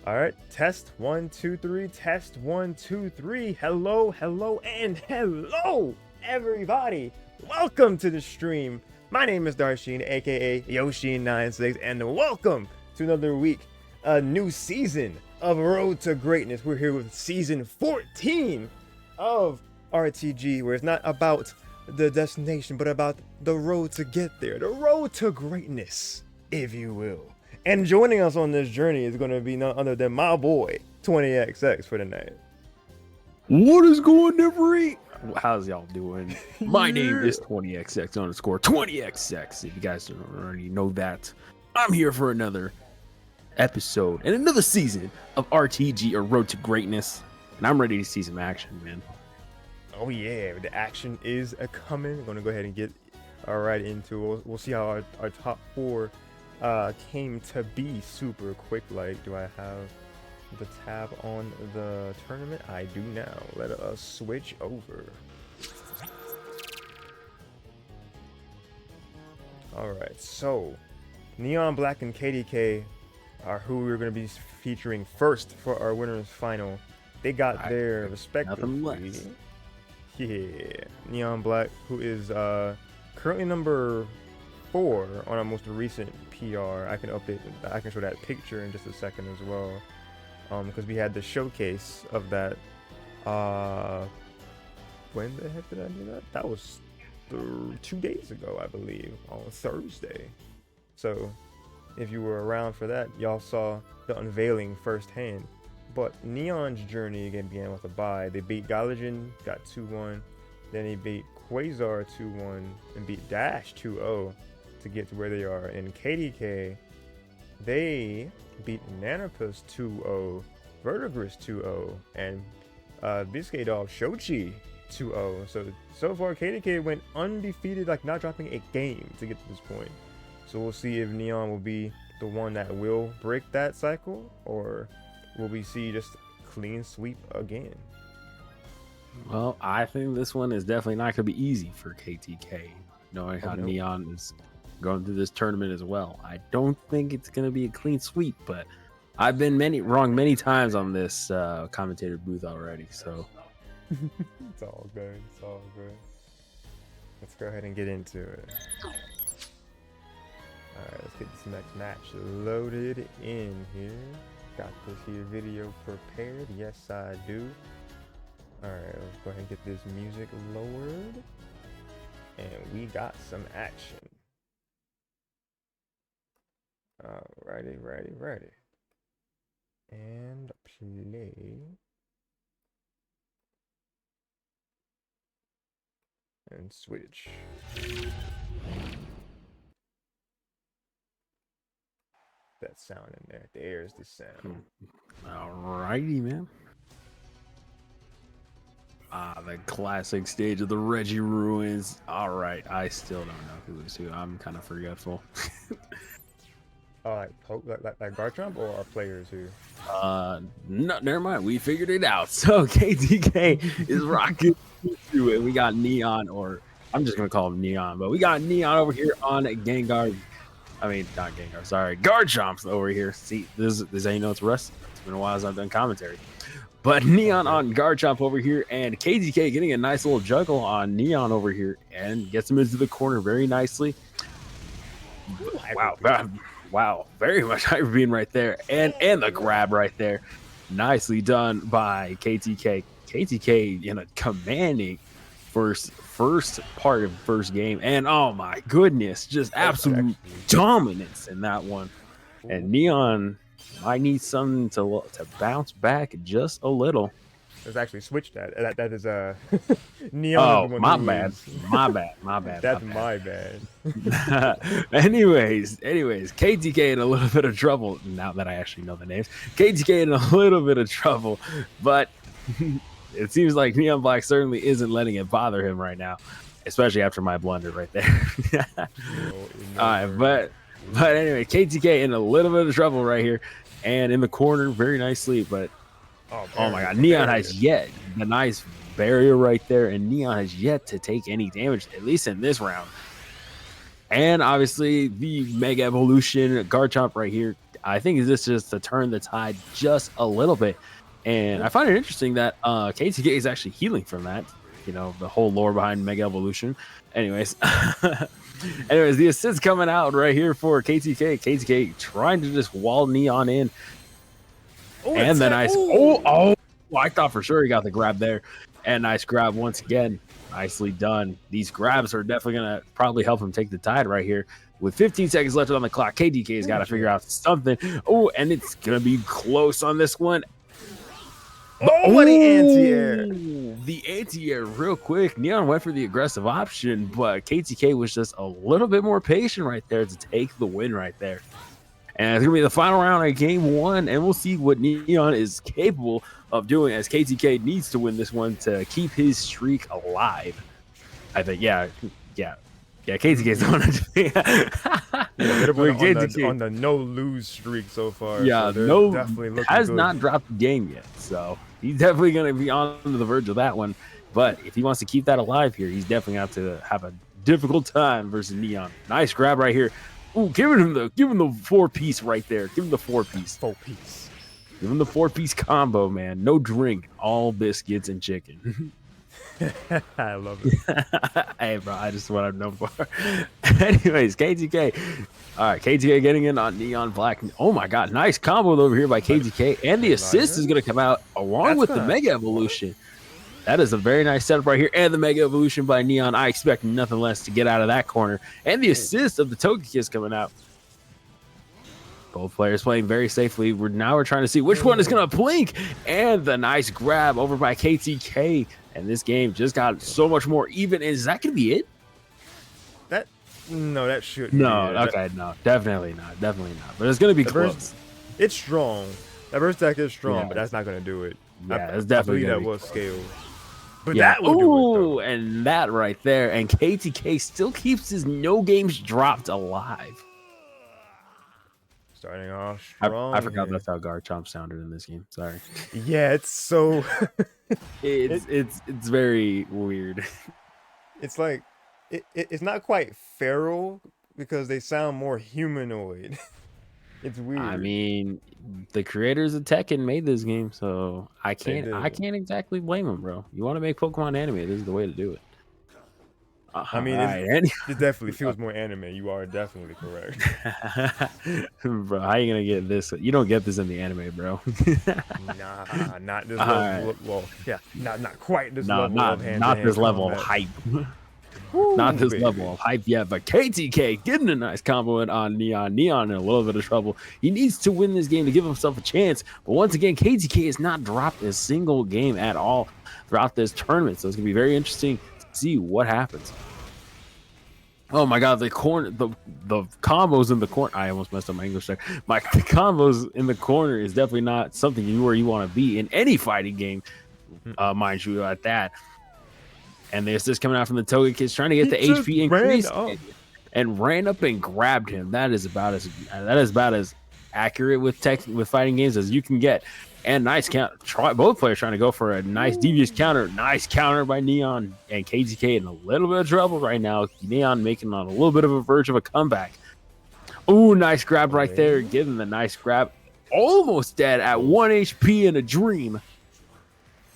All right, test 1 2 3, test 1 2 3. Hello, and hello, everybody. Welcome to the stream. My name is Darsheen, aka Yoshin96, and welcome to another week, a new season of Road to Greatness. We're here with season 14 of RTG, where it's not about the destination, but about the road to get there, the road to greatness, if you will. And joining us on this journey is going to be none other than my boy, 20XX for the night. What is going on, everybody? How's y'all doing? My name is 20XX underscore 20XX. If you guys don't already know that, I'm here for another episode and another season of RTG or Road to Greatness. And I'm ready to see some action, man. Oh yeah, the action is coming. I'm going to go ahead and get right into it. We'll see how our top four came to be super quick. Like, do I have the tab on the tournament? I do now. Let us switch over. All right, so NeonBlakk and KTK are who we're going to be featuring first for our winners final. They got their respectively. Yeah, NeonBlakk, who is currently number 4 on our most recent PR. I can show that picture in just a second as well, because we had the showcase of that. When the heck did I do that? That was 2 days ago, I believe, on Thursday. So if you were around for that, y'all saw the unveiling firsthand. But Neon's journey again began with a bye. They beat Galligan, got 2-1. Then he beat Quasar 2-1 and beat Dash 2-0 to get to where they are. In KTK, they beat Nanopus 2-0, Virtigris 2-0, and Biscuit Dog Shochi 2-0. So far, KTK went undefeated, like not dropping a game to get to this point. So we'll see if Neon will be the one that will break that cycle, or will we see just clean sweep again? Well, I think this one is definitely not going to be easy for KTK, knowing how Neon is going through this tournament as well. I don't think it's going to be a clean sweep, but I've been wrong many times on this commentator booth already, so. It's all good. It's all good. Let's go ahead and get into it. Alright, let's get this next match loaded in here. Got this here video prepared. Yes, I do. Alright, let's go ahead and get this music lowered. And we got some action. Alrighty. And play. And switch. That sound in there. There's the sound. Alrighty, man. The classic stage of the Reggie Ruins. Alright, I still don't know who is who. I'm kind of forgetful. Like Garchomp or our players who? No, never mind. We figured it out. So KTK is rocking through it. We got Neon, or I'm just gonna call him Neon, but we got Neon over here on Gengar. I mean, not Gengar. Sorry, Garchomp over here. See, this is how you know it's Russ. It's been a while since I've done commentary. But Neon on Garchomp over here, and KTK getting a nice little juggle on Neon over here, and gets him into the corner very nicely. Wow, very much hyper beam right there, and the grab right there, nicely done by KTK. KTK in a commanding first part of the first game, and oh my goodness, just absolute dominance in that one. And Neon might need something to bounce back just a little. Let's actually switch that. That is Neon. Oh, my bad. That's my bad. Anyways, KTK in a little bit of trouble. Now that I actually know the names, KTK in a little bit of trouble, but it seems like NeonBlakk certainly isn't letting it bother him right now, especially after my blunder right there. All right, but anyway, KTK in a little bit of trouble right here, and in the corner very nicely, but oh my god, Neon has yet the nice barrier right there, and Neon has yet to take any damage, at least in this round. And obviously the Mega Evolution Garchomp right here I think this is just to turn the tide just a little bit. And I find it interesting that KTK is actually healing from that. You know, the whole lore behind Mega Evolution. Anyways, the assist coming out right here for KTK. KTK trying to just wall Neon in. Oh, and then I thought for sure he got the grab there. And nice grab once again. Nicely done. These grabs are definitely going to probably help him take the tide right here. With 15 seconds left on the clock, KTK's got to figure out something. Oh, and it's going to be close on this one. Oh, what the anti-air. The anti-air real quick. Neon went for the aggressive option, but KTK was just a little bit more patient right there to take the win right there. And it's going to be the final round of game 1, and we'll see what Neon is capable of doing as KTK needs to win this one to keep his streak alive. I think, yeah, KTK's the one on the no-lose streak so far. Yeah, so definitely has not dropped the game yet, so he's definitely going to be on the verge of that one. But if he wants to keep that alive here, he's definitely going to have to have a difficult time versus Neon. Nice grab right here. Ooh, give him the 4-piece right there. Give him the 4-piece. 4-piece. Give him the 4-piece combo, man. No drink, all biscuits and chicken. I love it. Hey, bro, I just what I'm known for. Anyways, KTK. All right, KTK getting in on NeonBlakk. Oh my God, nice combo over here by KTK, and the assist is going to come out along with the Mega Evolution. That is a very nice setup right here, and the Mega Evolution by Neon. I expect nothing less to get out of that corner, and the assist of the Togekiss coming out. Both players playing very safely. We're trying to see which one is going to blink, and the nice grab over by KTK. And this game just got so much more even. Is that going to be it? That should. No, okay, no, definitely not. But it's going to be close. It's strong. That burst deck is strong, but that's not going to do it. Yeah, it's definitely that will scale. But yeah. that will do it, and that right there. And KTK still keeps his no games dropped alive. Starting off strong. I forgot that's how Garchomp sounded in this game. Sorry. Yeah, it's so. it's very weird. It's like it's not quite feral because they sound more humanoid. It's weird. I mean, the creators of Tekken made this game, so I can't exactly blame them, bro. You want to make Pokemon anime, this is the way to do it. I mean, it definitely feels more anime. You are definitely correct. Bro, how you gonna get this? You don't get this in the anime, bro. Nah, not this level. Right. Well, yeah, not quite this level. Not this level of hype. Not this level of hype yet, but KTK getting a nice combo in on Neon. Neon in a little bit of trouble. He needs to win this game to give himself a chance. But once again, KTK has not dropped a single game at all throughout this tournament. So it's going to be very interesting to see what happens. Oh my God, the combos in the corner. I almost messed up my English there. The combos in the corner is definitely not something where you want to be in any fighting game, mind you, at that. And the assist coming out from the Togekiss, trying to get the HP increase, and ran up and grabbed him. That is about as accurate with fighting games as you can get. And nice count. Both players trying to go for a nice devious counter. Nice counter by Neon, and KTK in a little bit of trouble right now. Neon making on a little bit of a verge of a comeback. Ooh, nice grab right there. Give him the nice grab. Almost dead at 1 HP in a dream.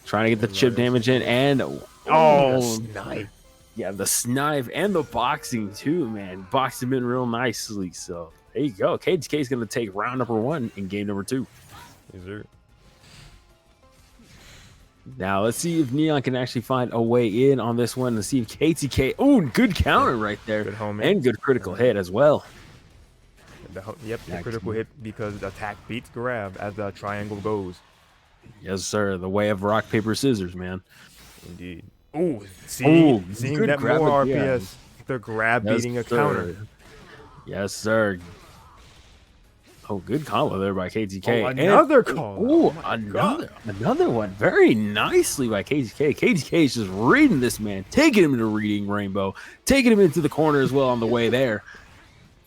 Trying to get the chip damage in, and the snipe. Yeah, the snipe and the boxing too, man. Boxed him in real nicely. So there you go. KTK is going to take round number 1 in game number 2. Yes, sir. Now let's see if Neon can actually find a way in on this one. Let's see if KTK. Oh, good counter right there, good home and good critical hit as well. The critical hit because the attack beats grab as the triangle goes. Yes, sir. The way of rock paper scissors, man. Indeed. Ooh, seeing that more RPS, the grab beating a counter. Yes, sir. Oh, good combo there by KTK. Oh, another call. Oh, another one. Very nicely by KTK. KTK is just reading this man, taking him into Reading Rainbow, taking him into the corner as well on the way there.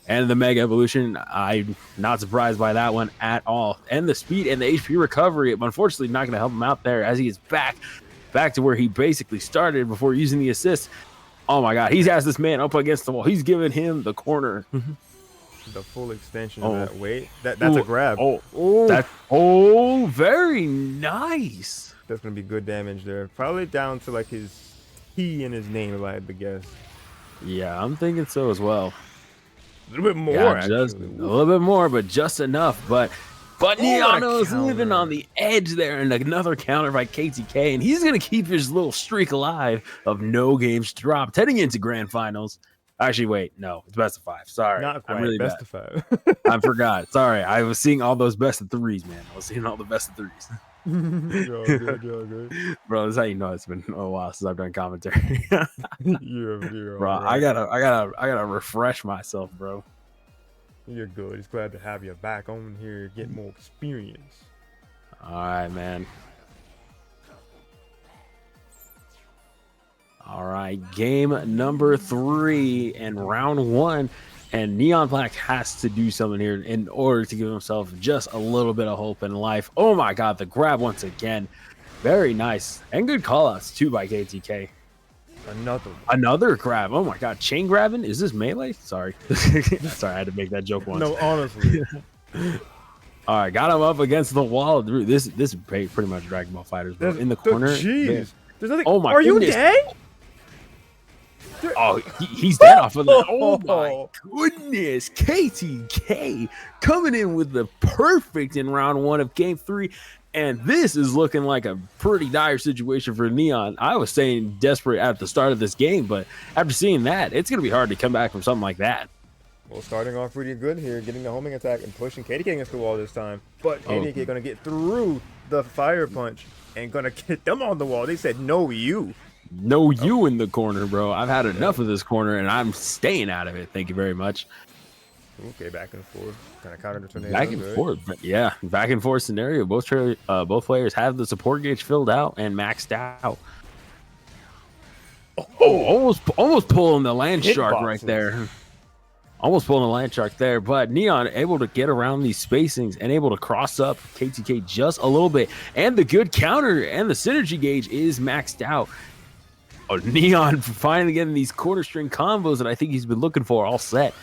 And the Mega Evolution, I'm not surprised by that one at all. And the speed and the HP recovery, unfortunately, not going to help him out there as he is back to where he basically started before using the assist. Oh my God, he has this man up against the wall. He's giving him the corner. the full extension Oh. of that weight. That's a grab. Very nice. That's gonna be good damage there. Probably down to like his T in his name, if I had to guess. Yeah, I'm thinking so as well. A little bit more, Yeah, just actually. a little bit more, but just enough. But Neon is counter. living on the edge there, and another counter by KTK, and he's gonna keep his little streak alive of no games dropped heading into grand finals. Actually, wait, no, it's best of 5. Sorry, Not quite. I'm really Best bad. of 5. I forgot. Sorry, I was seeing all those best of 3s, man. I was seeing all the best of 3s. You're good. Bro, that's how you know it's been a while since I've done commentary. You're Bro, right. I gotta refresh myself, bro. You're good. It's glad to have you back on here, get more experience. All right, man. All right, game number 3 and round 1. And NeonBlakk has to do something here in order to give himself just a little bit of hope in life. Oh my god, the grab once again. Very nice. And good callouts too by KTK. Another grab. Oh my god, chain grabbing? Is this melee? Sorry. Sorry, I had to make that joke once. No, honestly. All right, got him up against the wall. This is pretty much Dragon Ball Fighters, bro. In the corner. Jeez. There's nothing. Oh my Are you goodness. dead? Oh, he's dead off of that. Oh my goodness. KTK coming in with the perfect in round 1 of game 3. And this is looking like a pretty dire situation for Neon. I was saying desperate at the start of this game, but after seeing that, it's going to be hard to come back from something like that. Well, starting off pretty good here, getting the homing attack and pushing KTK against the wall this time. But KTK going to get through the fire punch and going to get them on the wall. They said, no, you. No, you in the corner, bro. I've had enough of this corner, and I'm staying out of it. Thank you very much. Okay, back and forth. Kind of counter the tornado. Back and forth. Yeah, back and forth scenario. Both players have the support gauge filled out and maxed out. Oh, almost pulling the land shark right there. Almost pulling the land shark there, but Neon able to get around these spacings and able to cross up KTK just a little bit. And the good counter and the synergy gauge is maxed out. Oh, Neon finally getting these quarter string combos that I think he's been looking for all set.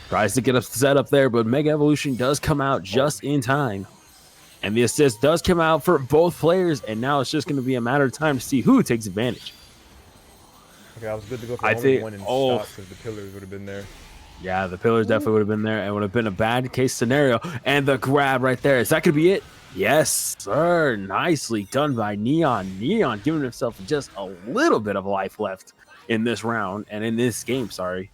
Tries to get a set up there, but Mega Evolution does come out just in time. And the assist does come out for both players, and now it's just going to be a matter of time to see who takes advantage. Okay, I was good to go for only one and stop because the pillars would have been there. Yeah, the pillars definitely would have been there and would have been a bad case scenario. And the grab right there. Is that going to be it? Yes, sir. Nicely done by Neon. Neon giving himself just a little bit of life left in this round and in this game, sorry.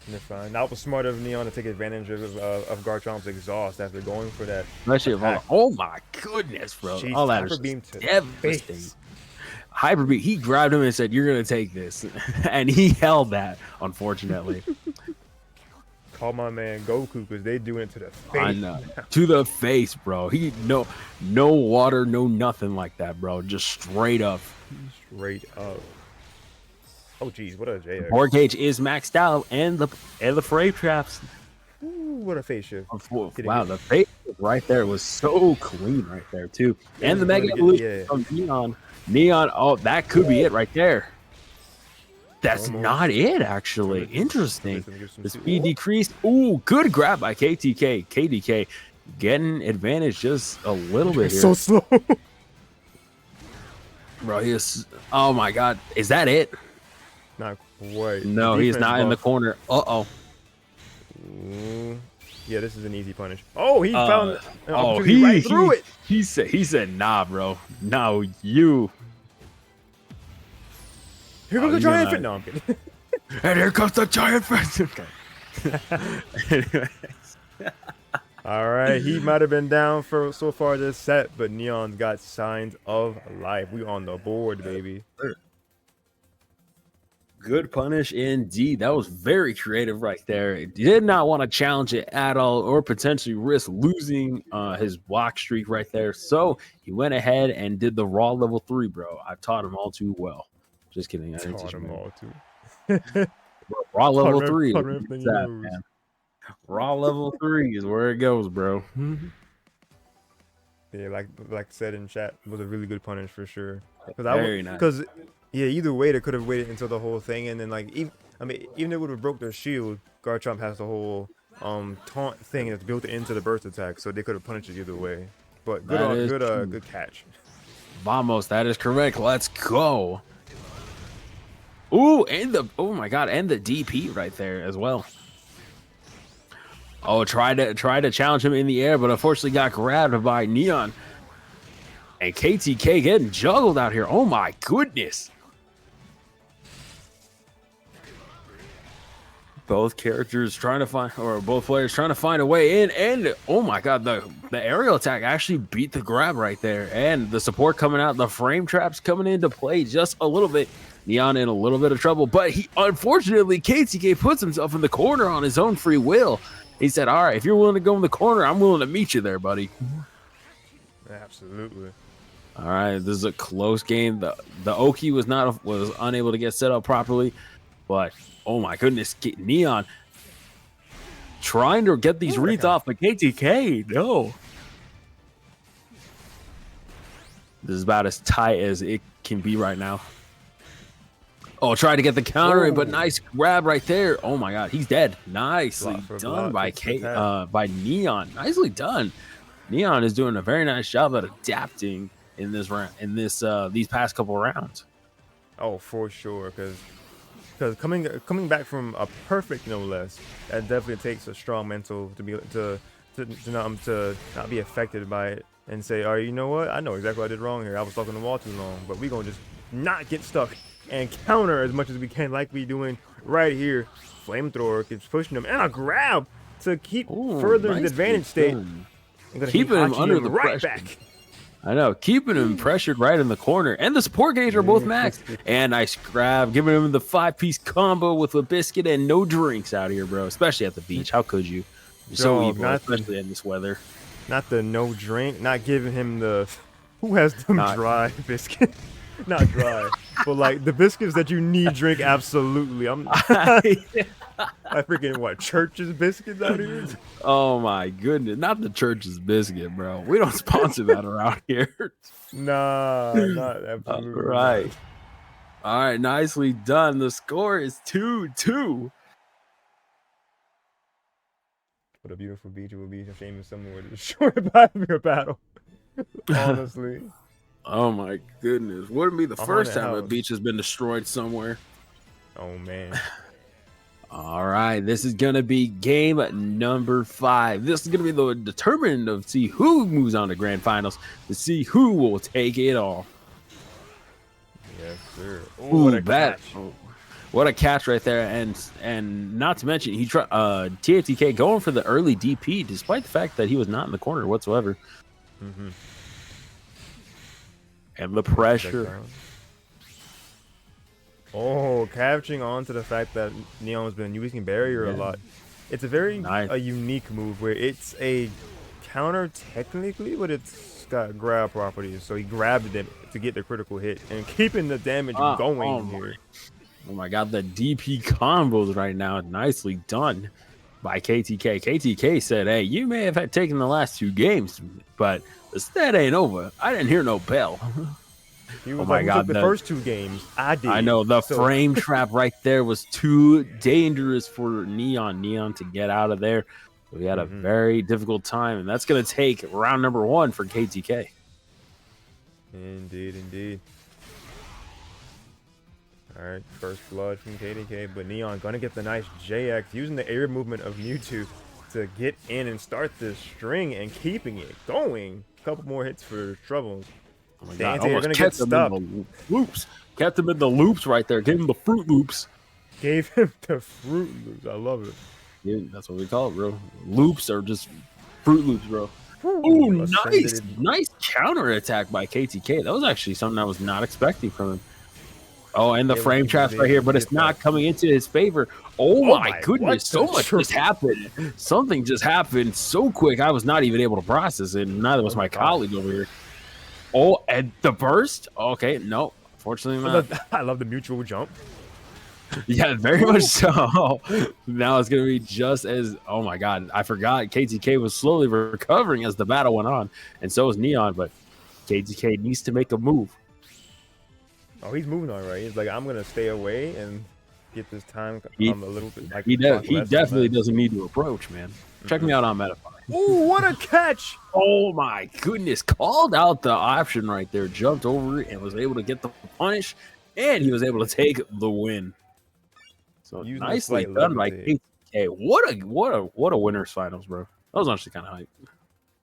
You're fine. That was smart of Neon to take advantage of Garchomp's exhaust after going for that. Especially oh my goodness, bro. Jeez, All that is devastating. Hyperbeam, he grabbed him and said, "You're going to take this." And he held that, unfortunately. Call my man Goku because they doing it to the face. I know. To the face, bro. He no water, no nothing like that, bro. Just straight up. Straight up. Oh geez, what a JX. Board cage is maxed out and the frame traps. Ooh, what a face shift. Wow, the face right there was so clean right there too. And the Mega Evolution from Neon. Neon, oh, that could be it right there. That's not it, actually. Interesting. The speed decreased. Ooh, good grab by KTK. KTK getting advantage just a little bit here. So slow. Bro, he is. Oh my God. Is that it? Not quite. No, he's not in the corner. Uh-oh. Yeah, this is an easy punish. Oh, he found an opportunity right through it. He said, nah, bro. No, you. Here comes the giant fit. No, I'm kidding. And here comes the giant fit. Okay. All right, he might have been down for so far this set, but Neon's got signs of life. We on the board, baby. Good punish indeed. That was very creative right there. He did not want to challenge it at all or potentially risk losing his block streak right there. So he went ahead and did the raw level 3, bro. I've taught him all too well. Just kidding. I didn't teach him all too. Raw level 3. Man. Raw level 3 is where it goes, bro. Yeah, like said in chat, it was a really good punish for sure. Very nice. Because yeah, either way, they could have waited until the whole thing, and then like, even if it would have broke their shield, Garchomp has the whole taunt thing that's built into the burst attack, so they could have punished it either way. But That is true. good catch. Vamos, that is correct. Let's go. Ooh, and the oh my god, and the DP right there as well. Oh, try to challenge him in the air, but unfortunately got grabbed by Neon. And KTK getting juggled out here. Oh my goodness. Both characters trying to find, or both players trying to find a way in, and oh my god, the aerial attack actually beat the grab right there, and the support coming out, the frame traps coming into play just a little bit. Neon in a little bit of trouble, but he unfortunately KTK puts himself in the corner on his own free will. He said, "All right, if you're willing to go in the corner, I'm willing to meet you there, buddy." Absolutely. All right, this is a close game. The Oki was unable to get set up properly, but oh my goodness, Neon trying to get these reads off, but KTK, no. This is about as tight as it can be right now. Oh, try to get the counter in, but nice grab right there. Oh my god, he's dead. Nicely done by Neon. Nicely done. Neon is doing a very nice job at adapting in this round, these past couple rounds. Oh, for sure, because coming back from a perfect no less, that definitely takes a strong mental to not be affected by it and say, all right, you know what? I know exactly what I did wrong here. I was talking the wall too long, but we're gonna just not get stuck and counter as much as we can, like we doing right here. Flamethrower keeps pushing him, and a grab to keep further his advantage state. Keeping him under the pressure. Back. I know, keeping him pressured right in the corner, and the support gauge are both maxed. And nice grab, giving him the 5-piece combo with a biscuit and no drinks out here, bro. Especially at the beach. How could you? You're so evil, especially in this weather. Not the no drink, not giving him the who has them dry biscuit. Not dry, but like the biscuits that you need drink. Absolutely, I freaking what Church's biscuits out here. Oh my goodness, not the Church's biscuit, bro. We don't sponsor that around here. Nah, not absolutely. Right. All right, nicely done. The score is 2-2. What a beautiful beach it would be. A shame if someone were to destroy it by your battle. Honestly. Oh my goodness. Wouldn't be the first time a beach has been destroyed somewhere. Oh man. All right. This is going to be game number 5. This is going to be the determinant of see who moves on to grand finals, to see who will take it all. Yes, sir. Ooh, what a catch right there. And not to mention, he tried KTK going for the early DP, despite the fact that he was not in the corner whatsoever. Mm-hmm. And the pressure. Oh, catching on to the fact that Neon has been using barrier a lot. It's a very unique move where it's a counter technically, but it's got grab properties. So he grabbed them to get the critical hit and keeping the damage going here. Oh my god, the DP combos right now. Nicely done by KTK. KTK said, hey, you may have taken the last 2 games, but the stat ain't over. I didn't hear no bell. He was took the first 2 games. I did. I know the frame trap right there was too dangerous for Neon to get out of there. So we had a very difficult time, and that's going to take round number 1 for KTK. Indeed. All right, first blood from KTK, but Neon gonna get the nice JX using the air movement of Mewtwo to get in and start this string and keeping it going. A couple more hits for Troubles. Oh my god, almost kept him in the loops. Kept him in the loops right there. Gave him the Fruit Loops. Gave him the Fruit Loops. I love it. Yeah, that's what we call it, bro. Loops are just Fruit Loops, bro. Ooh, nice counter attack by KTK. That was actually something I was not expecting from him. Oh, and the frame traps right here, but it's not coming into his favor. Oh my goodness, so much just happened. Something just happened so quick, I was not even able to process it, and neither was my colleague over here. Oh, and the burst? Okay, no, fortunately not. I love the mutual jump. Yeah, very much so. Now it's going to be just as, oh my god, I forgot KTK was slowly recovering as the battle went on, and so is Neon, but KTK needs to make a move. Oh, he's moving on, right? He's like, I'm going to stay away and get this time He- a little bit like He less definitely sometimes. doesn't need to approach, man. Check me out on Metafy. Ooh, what a catch! Oh my goodness! Called out the option right there, jumped over it, and was able to get the punish, and he was able to take the win. So Using the nicely slight done by levity. KTK. What a winners finals, bro. That was actually kind of hype.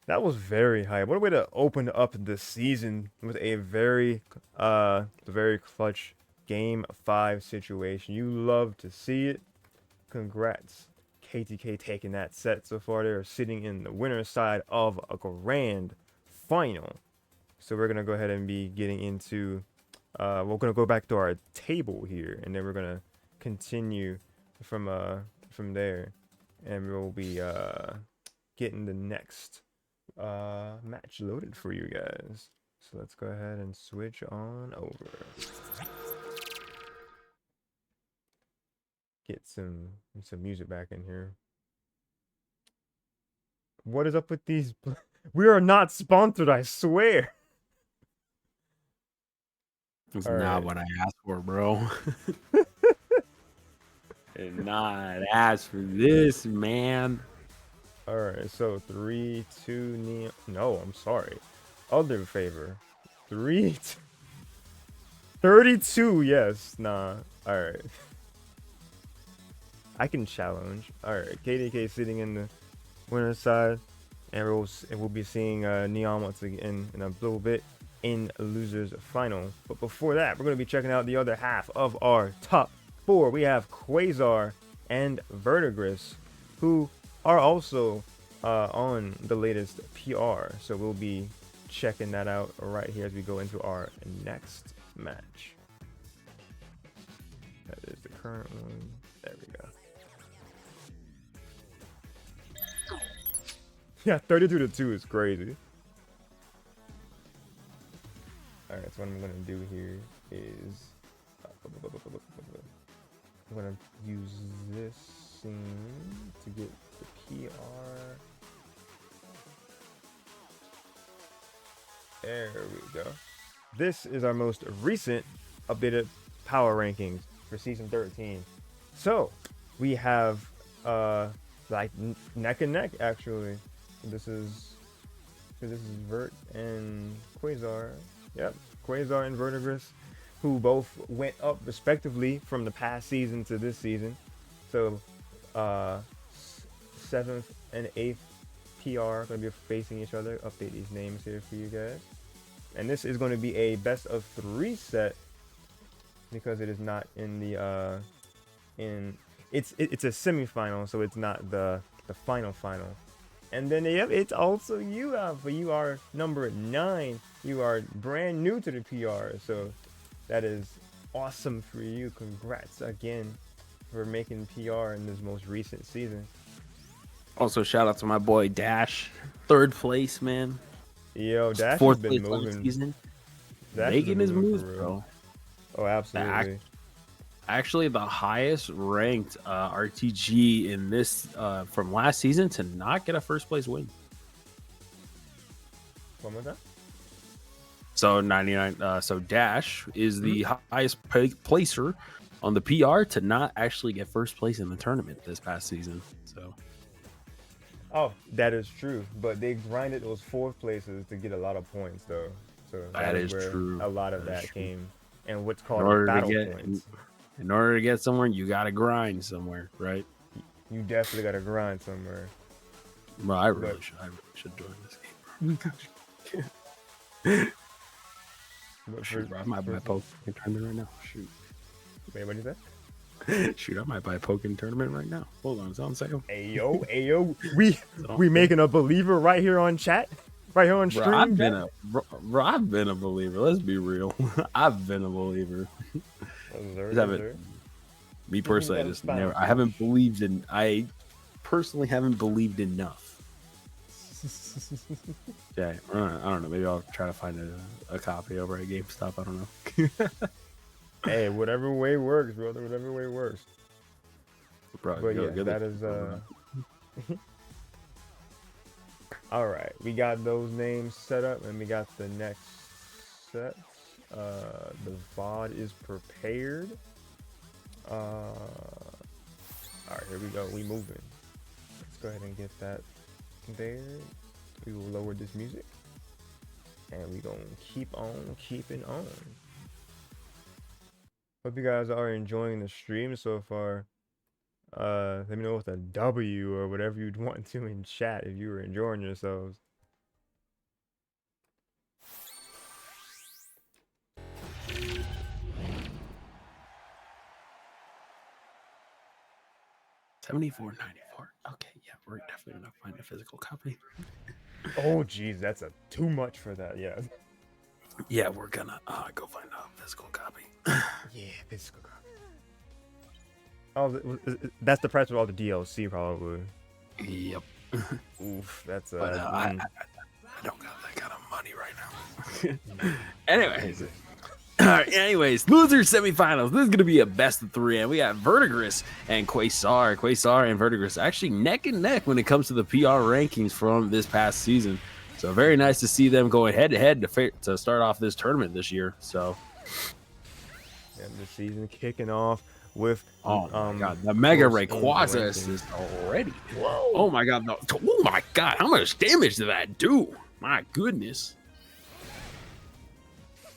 That was very hype. What a way to open up the season with a very clutch game 5 situation. You love to see it. Congrats. KTK taking that set so far. They're sitting in the winner's side of a grand final. So we're gonna go ahead and be getting into we're gonna go back to our table here, and then we're gonna continue from there, and we'll be getting the next match loaded for you guys. So let's go ahead and switch on over. Get some music back in here. What is up with these? We are not sponsored, I swear. It's All not right. what I asked for, bro. Did not ask for this, man. All right, so 3, 2, Neon. No, I'm sorry. Other favor. 3, 32. Yes, nah. All right. I can challenge. All right, KTK sitting in the winner's side, and we'll be seeing Neon once again in a little bit in losers final. But before that, we're gonna be checking out the other half of our top 4. We have Quasar and Virtigris, who are also on the latest PR. So we'll be checking that out right here as we go into our next match. That is the current one. There we go. Yeah, 32-2 is crazy. All right, so what I'm gonna do here is I'm gonna use this scene to get the PR. There we go. This is our most recent updated power rankings for season 13. So we have like neck and neck actually. This is Vert and Quasar. Yep, Quasar and Virtigris, who both went up respectively from the past season to this season. So 7th and 8th PR going to be facing each other. Update these names here for you guys. And this is going to be a best of 3 set because it is not in the it's a semifinal, so it's not the final. And then yep, it's also you, Alpha. You are number 9. You are brand new to the PR, so that is awesome for you. Congrats again for making PR in this most recent season. Also, shout out to my boy Dash, 3rd place, man. Yo, Dash has 4th been place on the moving. season. Dash has Making been his moving moves, for real. bro. Oh, absolutely. Actually, the highest ranked RTG in this from last season to not get a 1st place win. One more time. So 99. So Dash is the highest placer on the PR to not actually get 1st place in the tournament this past season. So. Oh, that is true. But they grinded those 4th places to get a lot of points, though. So That is where true. a lot of That is that true. came, and what's called battle points. In order to get somewhere, you gotta grind somewhere, right? You definitely gotta grind somewhere. Bro, I really should join this game. But Shoot, bro, I might buy a Pokemon tournament right now. Shoot. Wait, what did you say? Shoot, I might buy a Pokemon tournament right now. Hold on, a second. Ayo, we making a believer right here on chat, right here on stream. Bro, I've been a believer. Let's be real. I've been a believer. Me personally, I just never. I haven't believed in. I personally haven't believed enough. Yeah, I don't know. Maybe I'll try to find a copy over at GameStop. I don't know. Hey, whatever way works, brother. Whatever way works. Bro, but yeah, that is all right. We got those names set up, and we got the next set. The VOD is prepared. All right, here we go. We moving. Let's go ahead and get that there. We will lower this music, and we gonna keep on keeping on. Hope you guys are enjoying the stream so far. Let me know with a W or whatever you'd want to in chat if you were enjoying yourselves. $74.94. Okay, yeah, we're definitely gonna find a physical copy. Oh, geez, that's too much for that. Yeah. Yeah, we're gonna go find a physical copy. Yeah, physical copy. Oh, that's the price of all the DLC, probably. Yep. Oof, that's But I don't got that kind of money right now. Anyways. All right, anyways, loser semifinals. This is going to be a best of 3, and we got Virtigris and Quasar. Quasar and Virtigris actually neck and neck when it comes to the PR rankings from this past season. So very nice to see them going head to head to start off this tournament this year. So, and the season kicking off with oh my god, the Mega Ray Quasar assist already. Whoa. Oh my god, oh my god, how much damage did that do? My goodness.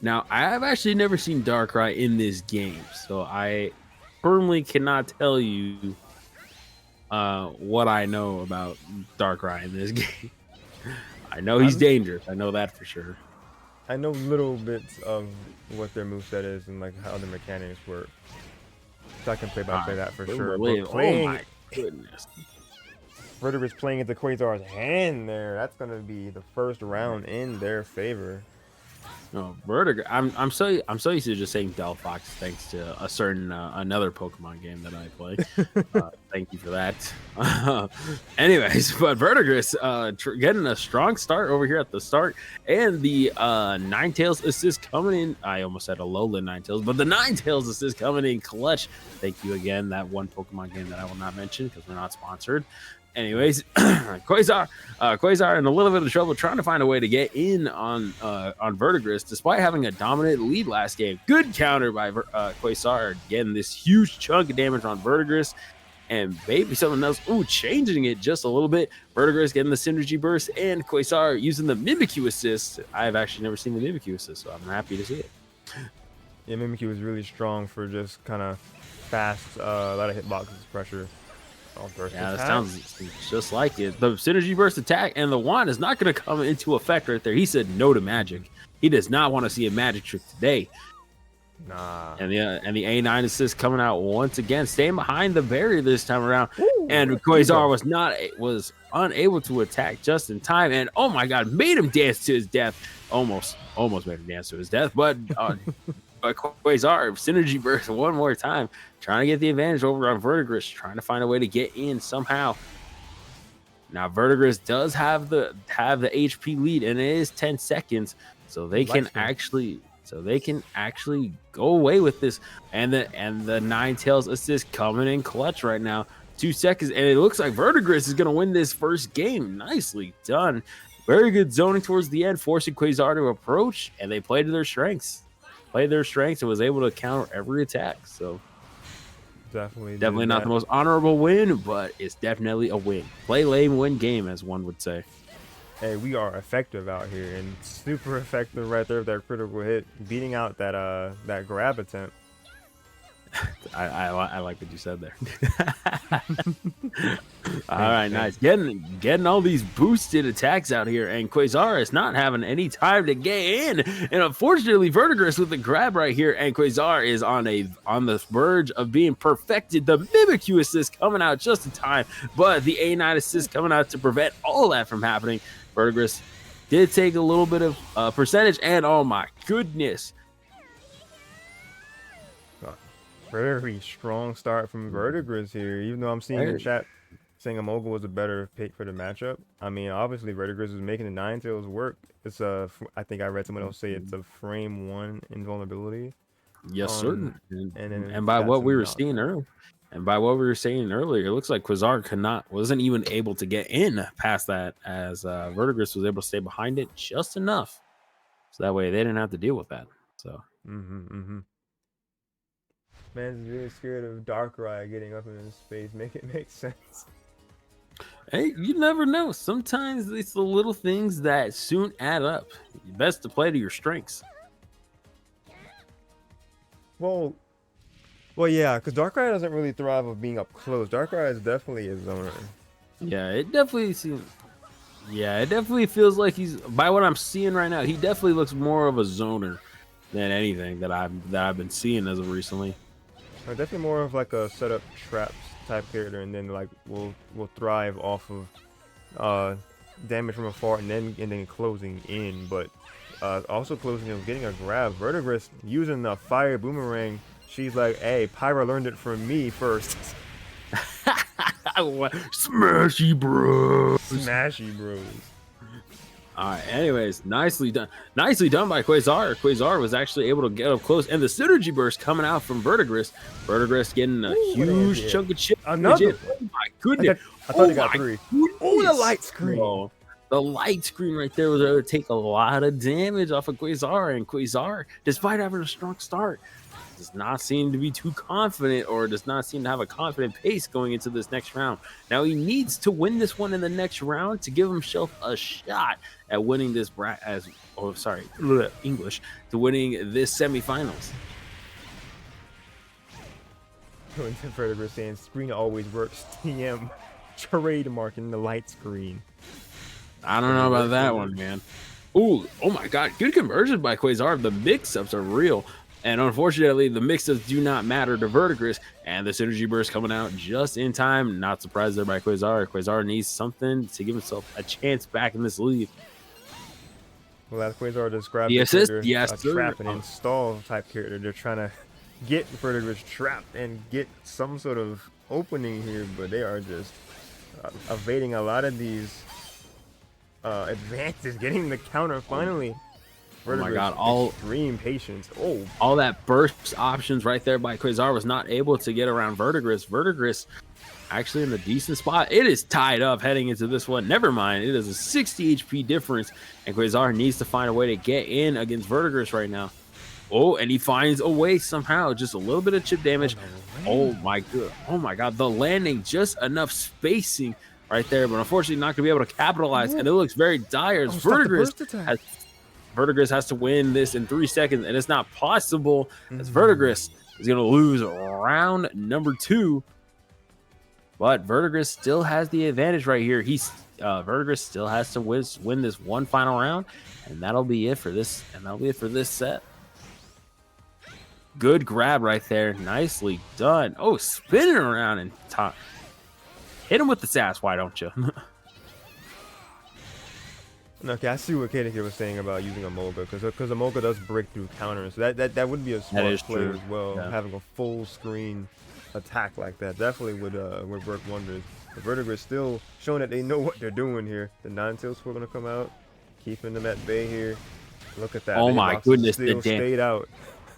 Now, I have actually never seen Darkrai in this game, so I firmly cannot tell you what I know about Darkrai in this game. I know he's dangerous. I know that for sure. I know little bits of what their moveset is and like how the mechanics work. So I can play that for sure. Oh my goodness. Virtigris playing into Quasar's hand there. That's gonna be the first round in their favor. No, Virtigris. I'm so used to just saying Delphox thanks to a certain another Pokemon game that I play. Thank you for that. Anyways, but Virtigris getting a strong start over here at the start, and the Ninetales assist coming in. I almost said a Alolan Ninetales, but the Ninetales assist coming in clutch. Thank you again. That one Pokemon game that I will not mention because we're not sponsored. Anyways, Quasar in a little bit of trouble trying to find a way to get in on Virtigris, despite having a dominant lead last game. Good counter by Quasar, getting this huge chunk of damage on Virtigris, and maybe something else. Ooh, changing it just a little bit. Virtigris getting the Synergy Burst, and Quasar using the Mimikyu assist. I've actually never seen the Mimikyu assist, so I'm happy to see it. Yeah, Mimikyu is really strong for just kind of fast, a lot of hitboxes, pressure. Yeah, that sounds just like it. The Synergy Burst attack and the wand is not going to come into effect right there. He said no to magic. He does not want to see a magic trick today. Nah. And the A9 assist coming out once again, staying behind the barrier this time around. Ooh, and Quasar was unable to attack just in time. And oh my god, made him dance to his death. Almost made him dance to his death, but Quasar Synergy Burst one more time, trying to get the advantage over on Virtigris, trying to find a way to get in somehow. Now Virtigris does have the HP lead, and it is 10 seconds, so they can actually go away with this. And the Ninetales assist coming in clutch right now. 2 seconds, and it looks like Virtigris is going to win this first game. Nicely done. Very good zoning towards the end, forcing Quasar to approach, and they played to their strengths. Played their strengths and was able to counter every attack. So definitely not the most honorable win, but it's definitely a win. Play lame, win game, as one would say. Hey, we are effective out here, and super effective right there with that critical hit, beating out that grab attempt. I like what you said there. All right, nice. Getting all these boosted attacks out here, and Quasar is not having any time to get in. And unfortunately, Virtigris with the grab right here, and Quasar is on the verge of being perfected. The Mimikyu assist coming out just in time, but the A9 assist coming out to prevent all that from happening. Virtigris did take a little bit of percentage, and oh my goodness. Very strong start from Virtigris here, even though I'm seeing in chat saying Amoga was a better pick for the matchup. I mean, obviously Virtigris is making the Ninetales work. It's I think I read someone else say it's a frame 1 invulnerability. Yes, certainly. And by what we were seeing earlier, it looks like Quasar wasn't even able to get in past that, as Virtigris was able to stay behind it just enough, so that way they didn't have to deal with that. So. Man's really scared of Darkrai getting up in space. Make it make sense. Hey, you never know. Sometimes it's the little things that soon add up. Best to play to your strengths. Well, yeah, because Darkrai doesn't really thrive of being up close. Darkrai is definitely a zoner. Yeah, it definitely seems. Yeah, it definitely feels like he's. By what I'm seeing right now, he definitely looks more of a zoner than anything that I've been seeing as of recently. Definitely more of like a setup traps type character, and then like will thrive off of damage from afar, and then closing in, but also closing in, getting a grab. Vertigris using the fire boomerang. She's like, hey, Pyra learned it from me first. Smashy bros. Smashy bros. All right. Anyways, nicely done. Nicely done by Quasar. Quasar was actually able to get up close, and the synergy burst coming out from Vertigris. Vertigris getting a huge chunk of chip. Another. Oh my goodness! I thought he got 3. Oh, the light screen. Bro. The light screen right there was able to take a lot of damage off of Quasar, and Quasar, despite having a strong start, does not seem to be too confident, or does not seem to have a confident pace going into this next round. Now he needs to win this one in the next round to give himself a shot at winning this English, to winning this semifinals. Vertigris saying screen always works. TM trademark in the light screen. I don't know about that one, man. Ooh, oh my god, good conversion by Quasar. The mix-ups are real. And unfortunately, the mix-ups do not matter to Virtigris, and the synergy burst coming out just in time. Not surprised there by Quasar. Quasar needs something to give himself a chance back in this lead. Well, as Quasar described, the assist, character, yes, trap and install type character. They're trying to get Virtigris trapped and get some sort of opening here, but they are just evading a lot of these advances, getting the counter finally. Oh my god, all extreme patience. All that burst options right there by Quasar was not able to get around Virtigris. Virtigris actually in a decent spot. It is tied up heading into this one. Never mind, it is a 60 HP difference, and Quasar needs to find a way to get in against Virtigris right now. Oh, and he finds a way somehow. Just a little bit of chip damage. Oh my god. Oh my god, the landing, just enough spacing right there, but unfortunately not gonna be able to capitalize, and it looks very dire as Virtigris has to win this in 3 seconds, and it's not possible as Virtigris is going to lose round number 2. But Virtigris still has the advantage right here. Virtigris still has to win this one final round, and that'll be it for this. And that'll be it for this set. Good grab right there, nicely done. Oh, spinning around and top. Hit him with the sass, why don't you? Okay, I see what KTK was saying about using a Molga, because a Molga does break through counters. So that would be a smart play as well. Yeah. Having a full screen attack like that definitely would work wonders. The Virtigris still showing that they know what they're doing here. The Ninetales were gonna come out, keeping them at bay here. Look at that. Oh my goodness, still stayed out.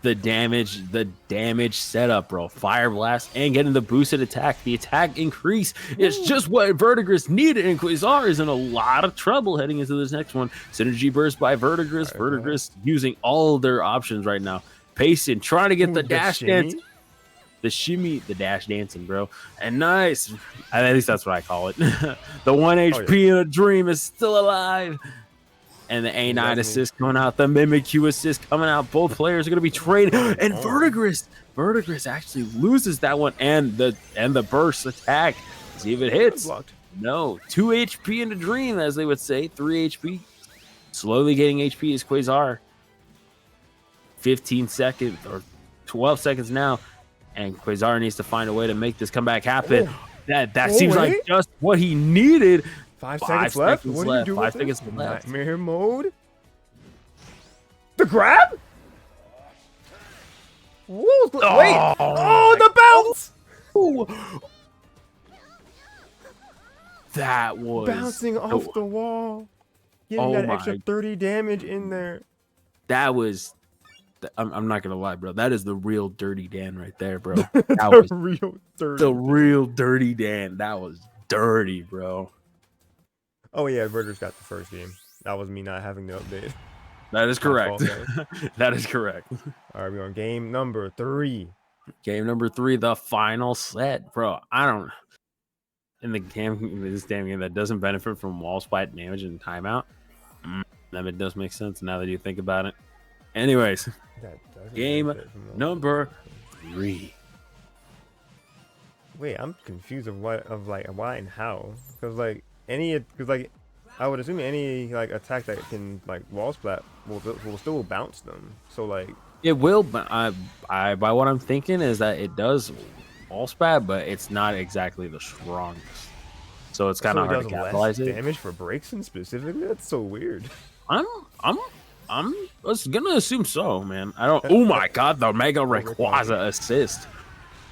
The damage setup, bro. Fire blast and getting the boosted attack. The attack increase is just what Virtigris needed, and Quasar is in a lot of trouble heading into this next one. Synergy burst by Virtigris. Virtigris using all their options right now. Pacing, trying to get the dash dance. The shimmy, the dash dancing, bro. And nice. At least that's what I call it. The 1 HP in a dream is still alive. And the A9 assist coming out, the Mimikyu assist coming out. Both players are going to be traded. And Virtigris actually loses that one, and the burst attack. See if it hits. No, 2 HP in the dream, as they would say. 3 HP. Slowly getting HP is Quasar. 15 seconds or 12 seconds now, and Quasar needs to find a way to make this comeback happen. That seems like just what he needed. 5 seconds left. What do you do 5 seconds left. Nightmare mode. The grab. Whoa, wait! Oh, the bounce! Oh. That was bouncing off the wall, getting that extra 30 damage in there. That was. I'm not gonna lie, bro. That is the real Dirty Dan right there, bro. That was the real Dirty Dan. That was dirty, bro. Oh yeah, Virtigris got the first game. That was me not having the update. That is correct. That is correct. All right, we're on game number 3. Game number 3, the final set, bro. I don't in the game this damn game that doesn't benefit from wall splat damage and timeout. That it does make sense now that you think about it. Anyways, game number 3. Wait, I'm confused of why and how. Because I would assume any like attack that can like wall splat will still bounce them. So like it will, but I by what I'm thinking is that it does wall splat, but it's not exactly the strongest. So it's kind of hard to capitalize it. Damage for Braixen specifically? That's so weird. I'm gonna assume so, man. I don't. Oh my god, the Mega Rayquaza assist.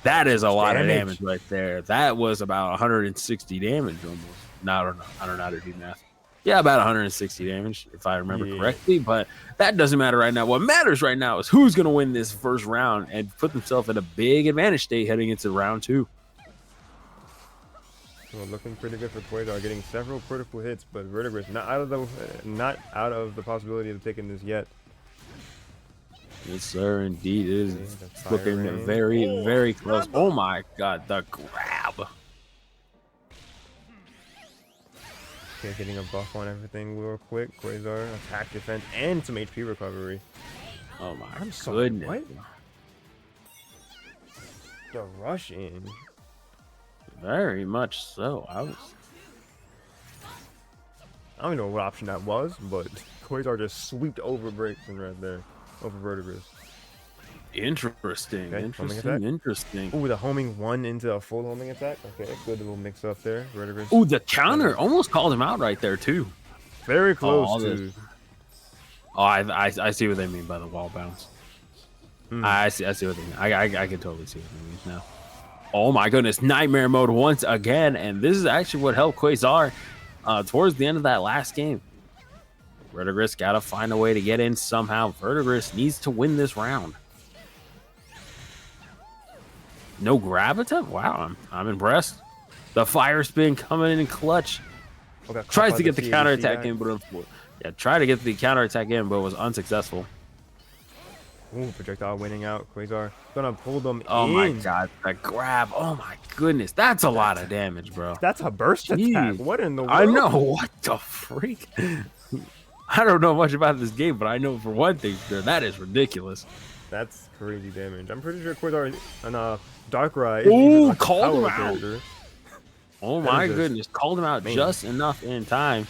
That is a lot of damage right there. That was about 160 damage almost. No, I don't know. I don't know how to do math. Yeah, about 160 damage, if I remember correctly. But that doesn't matter right now. What matters right now is who's going to win this first round and put themselves in a big advantage state heading into round 2. Well, looking pretty good for Quasar, getting several critical hits, but Virtigris not out of the possibility of taking this yet. Yes, sir, indeed. It is looking very, very close. Oh my god, the grab. Okay, getting a buff on everything real quick. Quasar, attack, defense, and some HP recovery. Oh my goodness. What? The rush in. Very much so. I don't even know what option that was, but Quasar just sweeped over Braixen right there. Over Virtigris. Interesting. Okay, Interesting. Ooh, the homing 1 into a full homing attack. Okay, good little mix up there. Virtigris. Ooh, the counter almost called him out right there too. Very close to. Oh, I see what they mean by the wall bounce. I see what they mean. I can totally see what they mean now. Oh my goodness, nightmare mode once again, and this is actually what helped Quasar towards the end of that last game. Virtigris got to find a way to get in somehow. Virtigris needs to win this round. No grab attempt? Wow, I'm impressed. The fire spin coming in clutch. Okay, tries to get the counterattack in, but tried to get the counterattack in, but was unsuccessful. Ooh, projectile winning out. Quasar gonna pull them in. Oh my god, the grab. Oh my goodness. That's a lot of damage, bro. That's a burst attack. What in the world? I know. What the freak? I don't know much about this game, but I know for one thing, that is ridiculous. That's crazy damage. I'm pretty sure Quasar on Darkrai. Ooh, called him out. Oh my goodness, called him out just enough in time.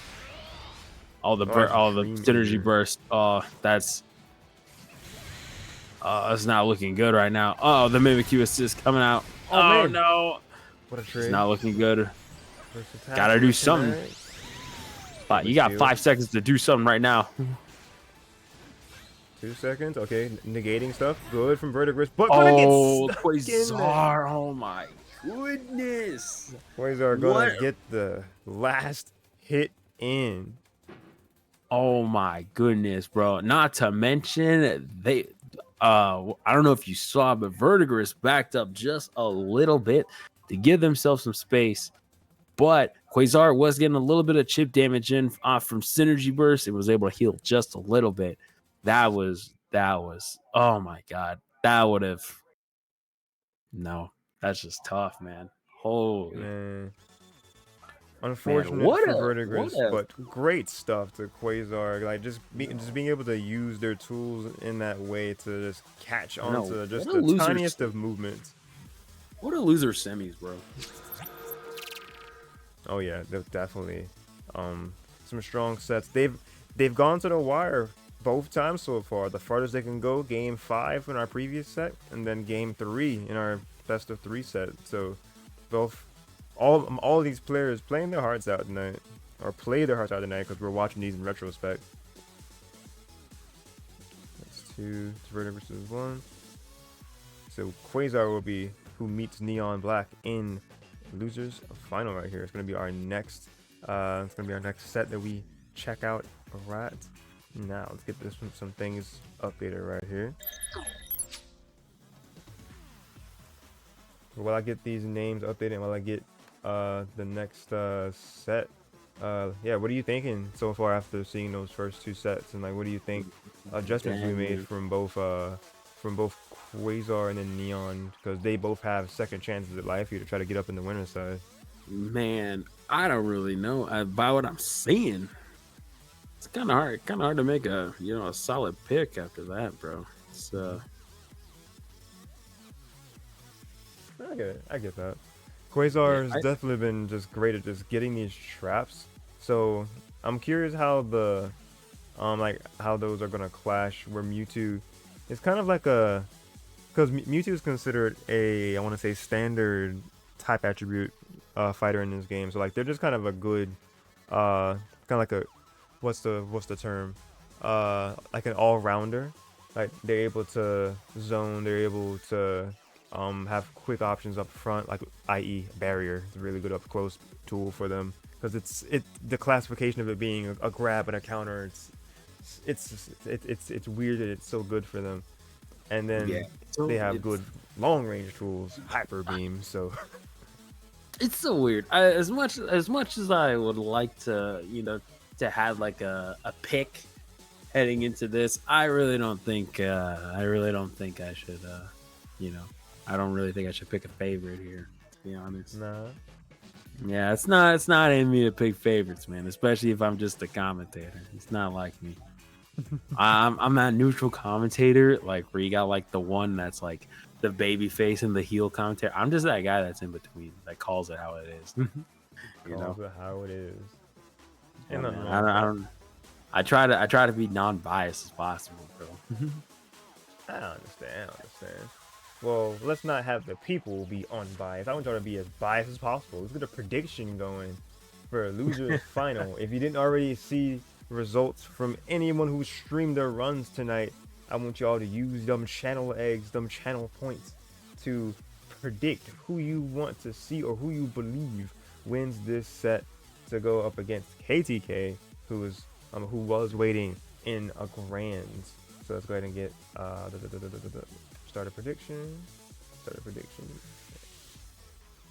The synergy burst. Oh, that's it's not looking good right now. Oh, the Mimikyu assist coming out. Oh no, what a trade. It's not looking good. Gotta do something. You got 5 seconds to do something right now. 2 seconds. Okay, negating stuff. Good from Virtigris. But Quasar. Oh my goodness. Quasar gonna get the last hit in. Oh my goodness, bro. Not to mention they I don't know if you saw, but Virtigris backed up just a little bit to give themselves some space. But Quasar was getting a little bit of chip damage in from Synergy Burst and was able to heal just a little bit. That was, oh my God. That would have, no, that's just tough, man. Holy. Man. Unfortunate for Virtigris, but great stuff to Quasar. Like just being able to use their tools in that way to just catch on to just the tiniest of movements. What a loser semis, bro. Oh yeah, definitely. Some strong sets. They've gone to the wire both times so far. The farthest they can go, game 5 in our previous set, and then game 3 in our best of 3 set. So all of these players playing their hearts out tonight, or play their hearts out tonight, because we're watching these in retrospect. That's 2 versus 1. So Quasar will be who meets NeonBlakk in losers final right here. It's gonna be our next set that we check out right now. Let's get some things updated right here. While I get these names updated, while I get the next set, yeah, what are you thinking so far after seeing those first 2 sets, and like what do you think adjustments we made from both Quasar and then Neon, because they both have second chances at life here to try to get up in the winner's side. Man, I don't really know. By what I'm seeing, it's kind of hard to make a a solid pick after that, bro. It's I get that. Quasar yeah, has definitely been just great at just getting these traps. So I'm curious how the like how those are gonna clash. Where Mewtwo is kind of like a, because Mewtwo is considered a, I want to say, standard type attribute fighter in this game. So like they're just kind of a good kind of like a, what's the term, like an all-rounder. Like they're able to zone, they're able to have quick options up front, like i.e. barrier. It's a really good up close tool for them, because the classification of it being a grab and a counter. It's weird that it's so good for them. And then so they have good long range tools, hyper beam. So it's so weird. As much as I would like to, to have like a pick heading into this, I really don't think I should, I don't really think I should pick a favorite here, to be honest. nah. Yeah, it's not in me to pick favorites, man. Especially if I'm just a commentator. It's not like me. I'm that neutral commentator, like where you got like the one that's like the baby face and the heel commentator. I'm just that guy that's in between, that calls it how it is. Calls it how it is. Yeah, man, I try to be non-biased as possible, bro. I understand. Well, let's not have the people be unbiased. I want y'all to be as biased as possible. Let's get a prediction going for a loser's final. If you didn't already see results from anyone who streamed their runs tonight, I want y'all to use them channel eggs, them channel points, to predict who you want to see or who you believe wins this set to go up against KTK, who was waiting in a grand. So let's go ahead and get start a prediction.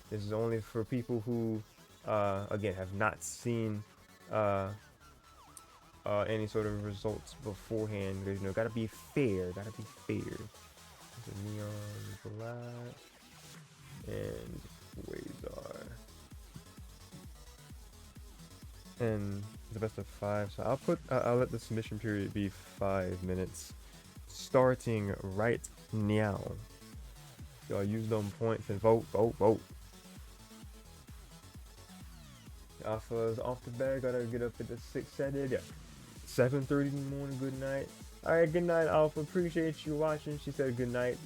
This is only for people who again have not seen any sort of results beforehand. Because gotta be fair. NeonBlakk and Quasar. And the best of 5. So I'll let the submission period be 5 minutes, starting right now. Y'all use them points and vote. Alpha's off the bed. Gotta get up at the 6 Saturday. 7:30 in the morning. Good night. All right, good night, Alpha. Appreciate you watching. She said good night.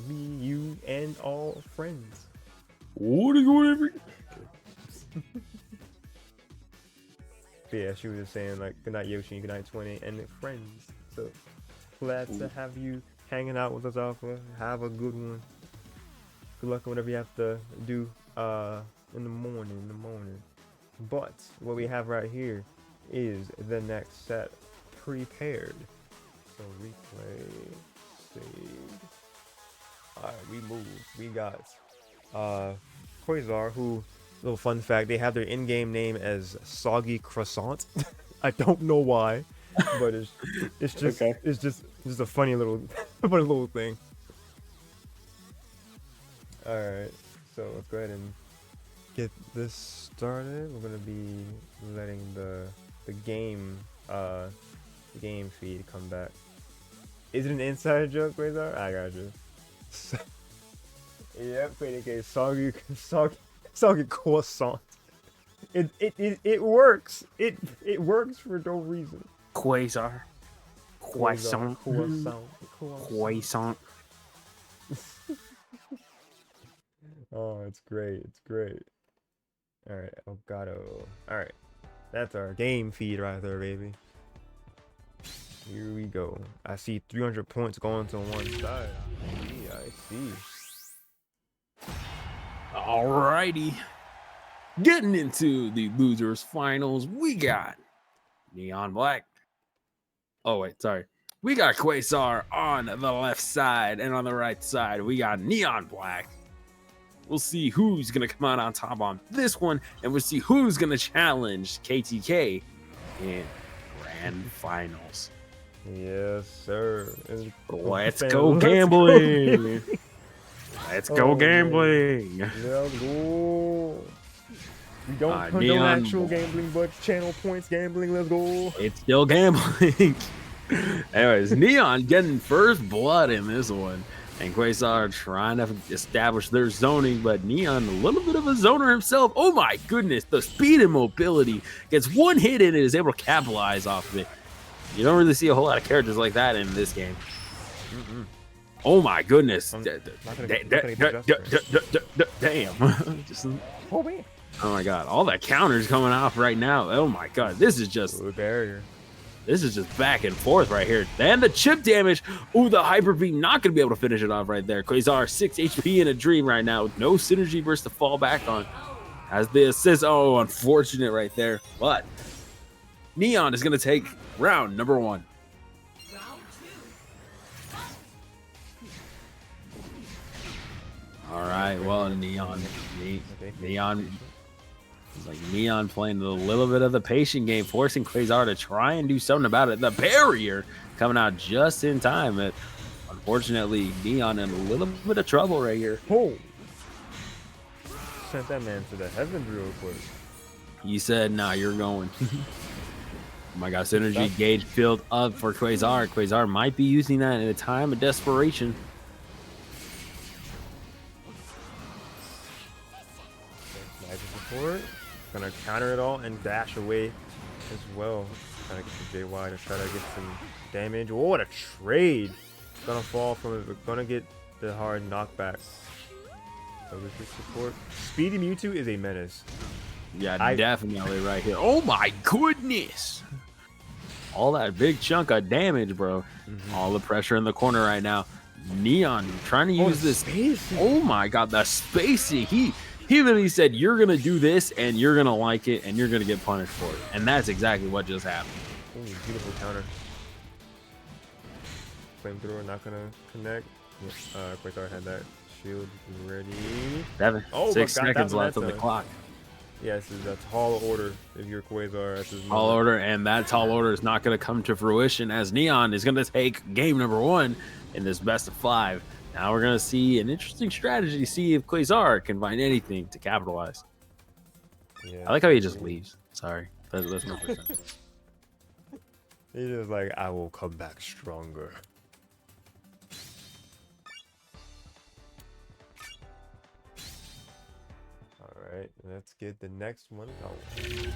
Me, you, and all friends. Whatever. Yeah, she was just saying like good night, Yoshi, good night, 20, and friends. So glad to have you hanging out with us, Alpha. Have a good one. Good luck on whatever you have to do in the morning. But what we have right here is the next set prepared. So replay, save. Alright, we move. We got Quasar, who, little fun fact, they have their in-game name as Soggy Croissant. I don't know why, but it's just Okay. it's just a funny little thing. Alright, so let's go ahead and get this started. We're gonna be letting the game feed come back. Is it an inside joke, Quasar? I got you. Yep, KTK, soggy croissant. It works. It works for no reason. Quasar. Croissant. Oh, it's great. All right, Elgato. All right, that's our game feed right there, baby. Here we go. I see 300 points going to one side. I see. Alrighty. Getting into the losers finals, we got NeonBlakk. Oh wait, sorry. We got Quasar on the left side, and on the right side, we got NeonBlakk. We'll see who's gonna come out on top on this one, and we'll see who's gonna challenge KTK in grand finals. Yes, sir. And Let's saying, go "Let's gambling. go." Let's Oh, go man. gambling. Let's go. We don't condone Neon, actual gambling, but channel points gambling. Let's go. it's still gambling. Anyways, Neon getting first blood in this one. And Quasar trying to establish their zoning, but Neon a little bit of a zoner himself. Oh my goodness, the speed and mobility. Gets one hit in and is able to capitalize off of it. You don't really see a whole lot of characters like that in this game. Oh my goodness. Damn. Just, Oh man. oh my god, all that counters coming off right now. Oh my god, this is just barrier. This is just back and forth right here. And the chip damage. Ooh, the hyper beam not going to be able to finish it off right there. Quasar 6 HP in a dream right now with no synergy burst to fall back on. As the assist. Oh, unfortunate right there. But Neon is going to take round number 1. All right, well, Neon. It's like Neon playing a little bit of the patient game, forcing Quasar to try and do something about it. The barrier coming out just in time. But unfortunately, Neon in a little bit of trouble right here. Oh. Sent that man to the heavens real quick. He said, nah, you're going. Oh my god, synergy gauge filled up for Quasar. Quasar might be using that in a time of desperation. Magic support. Gonna counter it all and dash away as well. Trying to get the JY to try to get some damage. Oh, what a trade! Gonna fall from it, but gonna get the hard knockback. So this is support. Speedy Mewtwo is a menace. Yeah, definitely right here. Oh my goodness! All that big chunk of damage, bro. All the pressure in the corner right now. Neon trying to use this. Spacey. Oh my god, the spacey. He literally said, you're going to do this, and you're going to like it, and you're going to get punished for it. And that's exactly what just happened. Ooh, beautiful counter. Flamethrower not going to connect. Quasar had that shield ready. 6 seconds left on the clock. Yes, that's a tall order if you're Quasar at this moment. Tall order, and that tall order is not going to come to fruition as Neon is going to take game number 1 in this best of 5. Now we're going to see an interesting strategy to see if Quasar can find anything to capitalize. Yeah, I like how he just leaves. Sorry. That's my first time. He's just like, I will come back stronger. Alright, let's get the next one going.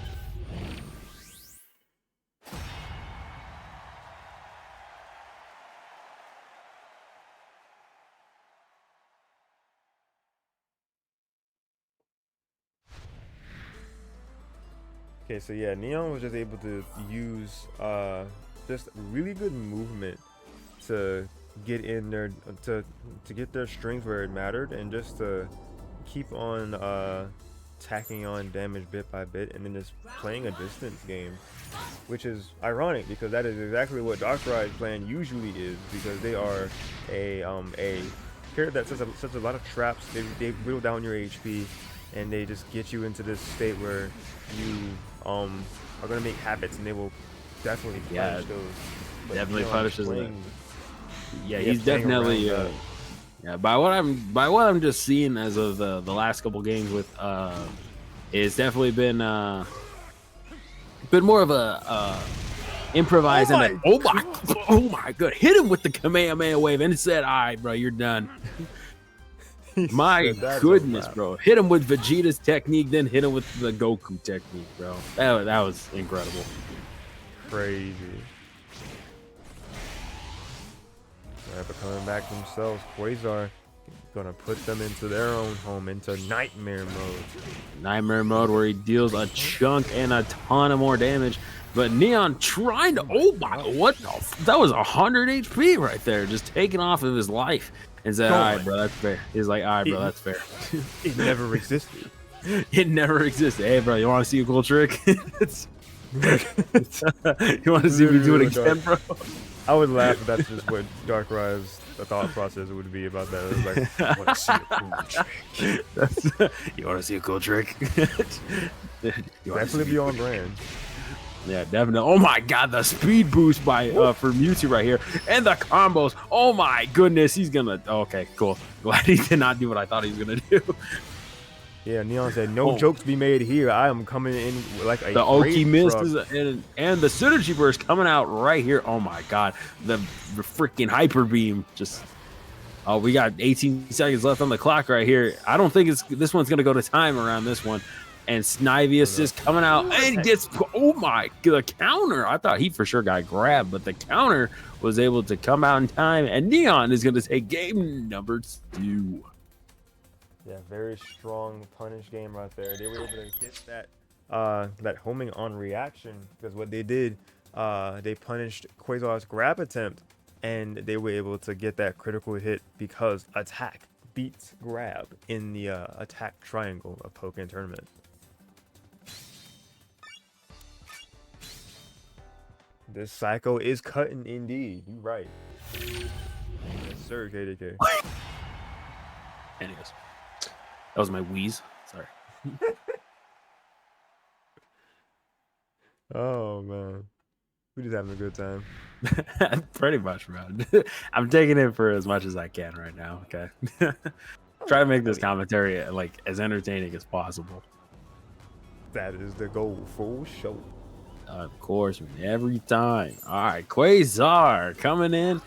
Okay, so yeah, Neon was just able to use just really good movement to get in there, to get their strength where it mattered, and just to keep on tacking on damage bit by bit, and then just playing a distance game, which is ironic because that is exactly what Darkride's plan usually is, because they are a character that sets a lot of traps. They whittle down your HP, and they just get you into this state where you are gonna make habits, and they will definitely punish those. But definitely punishes them. Yeah, he's definitely yeah. By what I'm just seeing as of the last couple games with it's definitely been more of a improvise and oh my god, hit him with the Kamehameha wave and it said, all right, bro, you're done. My goodness, bro. Hit him with Vegeta's technique, then hit him with the Goku technique, bro. That was incredible. Crazy. Alright, but coming back themselves, Quasar gonna put them into their own home, into nightmare mode. Nightmare mode where he deals a chunk and a ton of more damage. But Neon trying to, oh my, what the, that was 100 HP right there, just taken off of his life. And said, all right, bro, that's fair. He's like, all right, bro, that's fair. It never existed. It never existed. Hey, bro, you want to see a cool trick? You want to see me do it again, bro? I would laugh if that's just what Darkrai's thought process would be about that. It's like, I want to see a cool trick. You want to see a cool trick? Definitely be on brand. Yeah, definitely. Oh my god, the speed boost by for Mewtwo right here, and the combos. Oh my goodness, he's gonna. Okay, cool. Glad he did not do what I thought he was gonna do. Yeah, Neon said, no jokes to be made here. I am coming in like a The Oki freight truck. misses and the synergy burst coming out right here. Oh my god, the freaking hyper beam just. Oh, we got 18 seconds left on the clock right here. I don't think this one's gonna go to time around this one. And Snivy assist coming out and gets, oh my, the counter. I thought he for sure got grabbed, but the counter was able to come out in time. And Neon is going to take game number 2. Yeah, very strong punish game right there. They were able to get that homing on reaction because what they did, they punished Quasar's grab attempt, and they were able to get that critical hit because attack beats grab in the attack triangle of Pokken Tournament. This cycle is cutting indeed. You're right. Yes, sir, KTK. Anyways, that was my wheeze. Sorry. Oh, man. We're just having a good time. Pretty much, man. I'm taking it for as much as I can right now, okay? Try to make this commentary like as entertaining as possible. That is the goal, full show. Of course, man, every time. All right, Quasar coming in,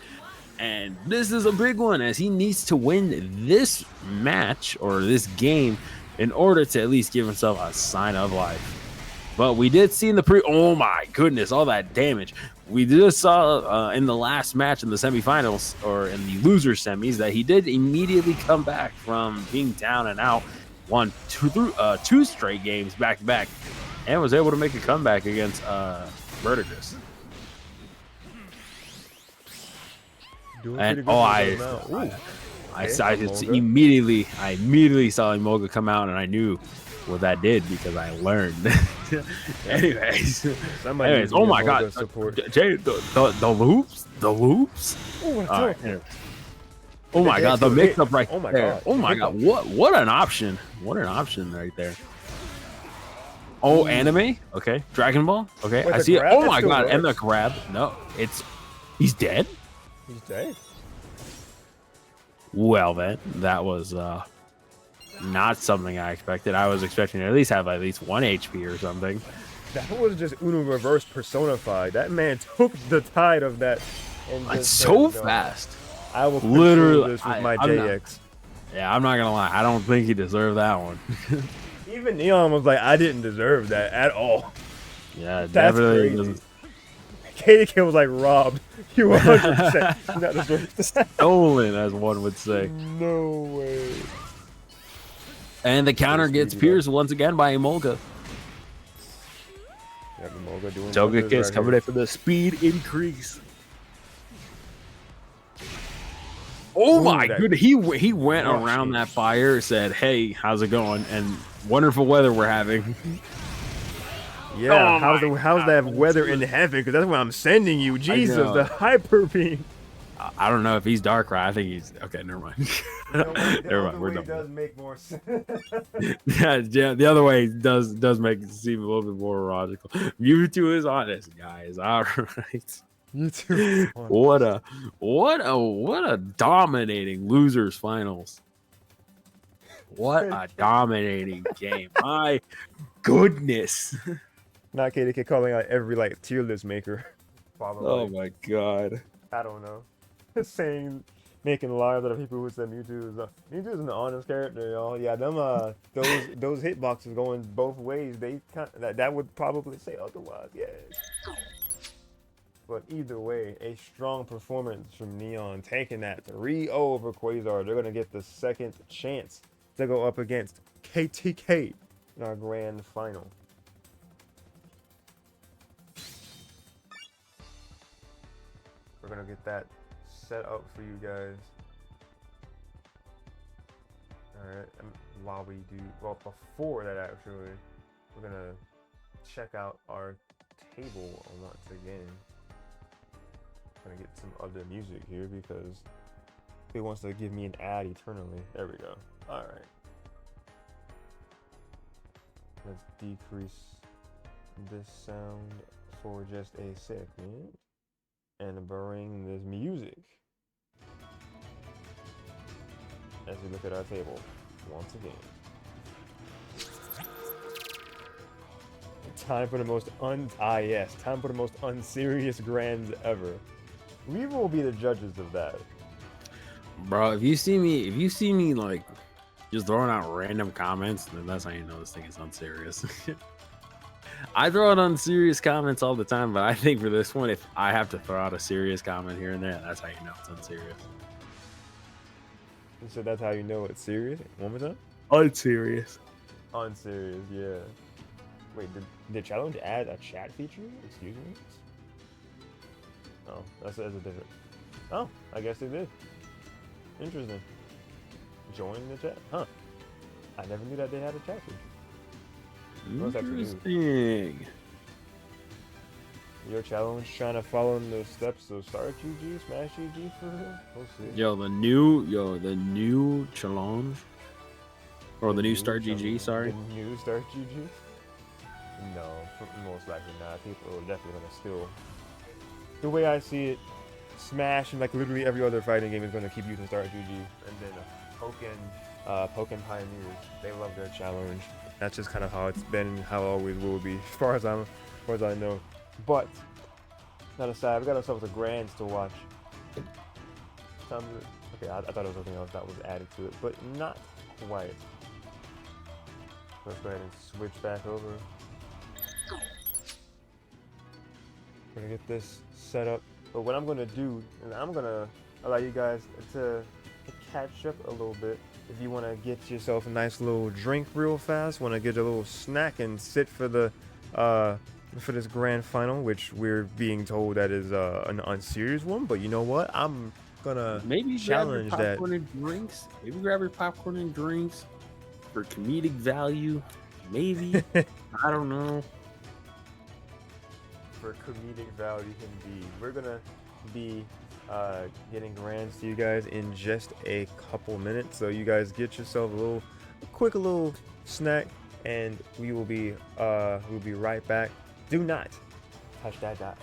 and this is a big one as he needs to win this match or this game in order to at least give himself a sign of life. But we did see in the oh my goodness, all that damage. We just saw in the last match in the semifinals or in the loser semis that he did immediately come back from being down and out, won two straight games back to back, and was able to make a comeback against Virtigris. And I immediately saw Emolga come out, and I knew what that did because I learned. anyways, oh my god, Jay, the loops. Oh my god, the mix-up right there. Oh my god, what an option! What an option right there. Oh, anime? Okay. Dragon Ball? Okay, I see it. Oh my god, and the grab. No, he's dead? He's dead. Well then, that was not something I expected. I was expecting to at least have 1 HP or something. That was just Uno reverse personified. That man took the tide of that. And it's so fast. I will literally this with my JX. I'm not gonna lie. I don't think he deserved that one. Even Neon was like, I didn't deserve that at all. Yeah, definitely. KTK was like, robbed. You 100% not deserved that. Stolen, as one would say. No way. And the counter gets pierced once again by Emolga. Yeah, Emolga doing Togekiss coming in for the speed increase. Oh my goodness, he went around that fire, said, hey, how's it going? And wonderful weather we're having. Yeah, how's that weather in heaven? Because that's what I'm sending you. Jesus, the hyper beam. I don't know if he's Darkrai. I think he's okay. Never mind. Never mind. We're done. Does make more sense. yeah, the other way does make it seem a little bit more logical. Mewtwo is honest, guys. All right. Mewtwo. What a dominating losers finals. What a dominating game. My goodness. Not KTK calling out every tier list maker. Probably. Oh my god. I don't know. Making lies out of people who said Mewtwo is an honest character, y'all. Yeah, them those hitboxes going both ways. They that would probably say otherwise. Yeah. But either way, a strong performance from Neon, taking that 3-0 over Quasar. They're gonna get the second chance to go up against KTK in our grand final. We're gonna get that set up for you guys. Alright, while we do, well, before that actually, we're gonna check out our table once again. Gonna get some other music here because it wants to give me an ad eternally. There we go. Alright. Let's decrease this sound for just a second and bring this music as we look at our table once again. Time for the most time for the most unserious grands ever. We will be the judges of that. Bro, if you see me like just throwing out random comments, then that's how you know this thing is unserious. I throw out unserious comments all the time, but I think for this one, if I have to throw out a serious comment here and there, that's how you know it's unserious. So that's how you know it's serious? One more time? Unserious. Unserious, yeah. Wait, did challenge add a chat feature? Excuse me? Oh, that's a different. Oh, I guess it did. Interesting. Join the chat? Huh. I never knew that they had a chat feature. Interesting. Your challenge trying to follow in the steps of Start GG, Smash GG for real? We'll see. The new challenge. Or the new Start GG, sorry. The new Start GG? No, most likely not. People are definitely gonna steal. The way I see it, Smash and like literally every other fighting game is gonna keep using Start GG, and then Pokken Pioneers, they love their challenge. That's just kind of how it's been and how it always will be, as far as I know. But that aside, we got ourselves a Grands to watch. Okay, I thought it was something else that was added to it, but not quite. Let's go ahead and switch back over. We're gonna get this set up. But what I'm gonna do, and I'm gonna allow you guys to catch up a little bit. If you wanna get yourself a nice little drink real fast, wanna get a little snack and sit for the for this grand final, which we're being told that is an unserious one. But you know what? I'm gonna maybe challenge grab your that. popcorn and drinks. Maybe grab your popcorn and drinks for comedic value. Maybe. I don't know. For comedic value indeed. We're gonna be getting grands to you guys in just a couple minutes, so you guys get yourself a quick little snack, and we'll be right back. Do not touch that dot.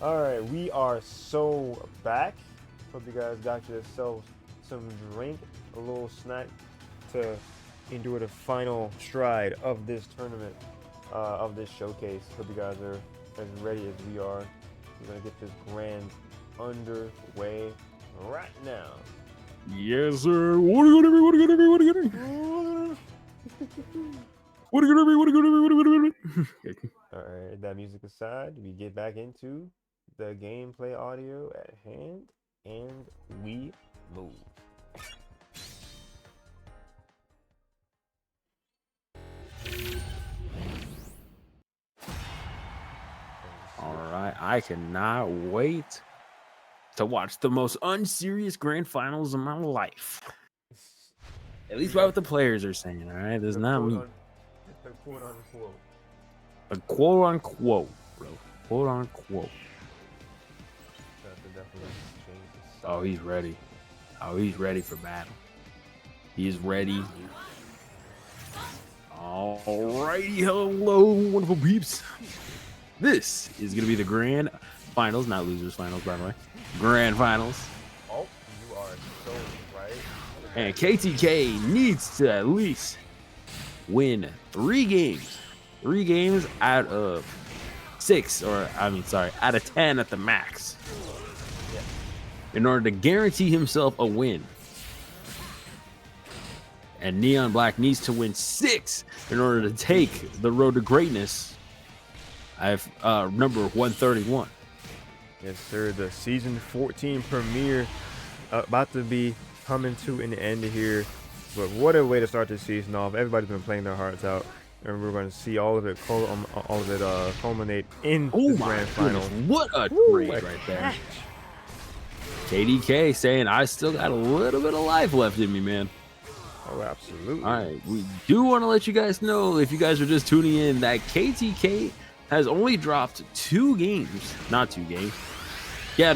All right, we are so back. Hope you guys got yourselves some drink, a little snack to endure the final stride of this tournament, of this showcase. Hope you guys are as ready as we are. We're gonna get this grand underway right now. Yes, sir. What are you gonna be? What are you gonna be? What are you gonna be? What are you gonna be? What are you gonna be? What are you gonna be? All right, that music aside, we get back into the gameplay audio at hand, and we move. All right, I cannot wait to watch the most unserious grand finals of my life. At least what the players are saying. All right, there's not me. The quote unquote. A quote unquote, bro. Quote unquote. Oh, he's ready. Oh, he's ready for battle. He's ready. Alrighty, hello, wonderful peeps. This is gonna be the grand finals, not losers finals, by the way. Grand finals. Oh, you are so right. And KTK needs to at least win 3 games. 3 games out of 6, or out of 10 at the max. Yeah. In order to guarantee himself a win. And NeonBlakk needs to win 6 in order to take the road to greatness. I have number 131. Yes, sir. The season 14 premiere about to be coming to an end here. But what a way to start this season off. Everybody's been playing their hearts out, and we're going to see all of it culminate in the grand final. What a trade right there. KTK saying, I still got a little bit of life left in me, man. Oh, absolutely. All right, we do want to let you guys know, if you guys are just tuning in, that KTK has only dropped 2 games. Not 2 games. Yeah,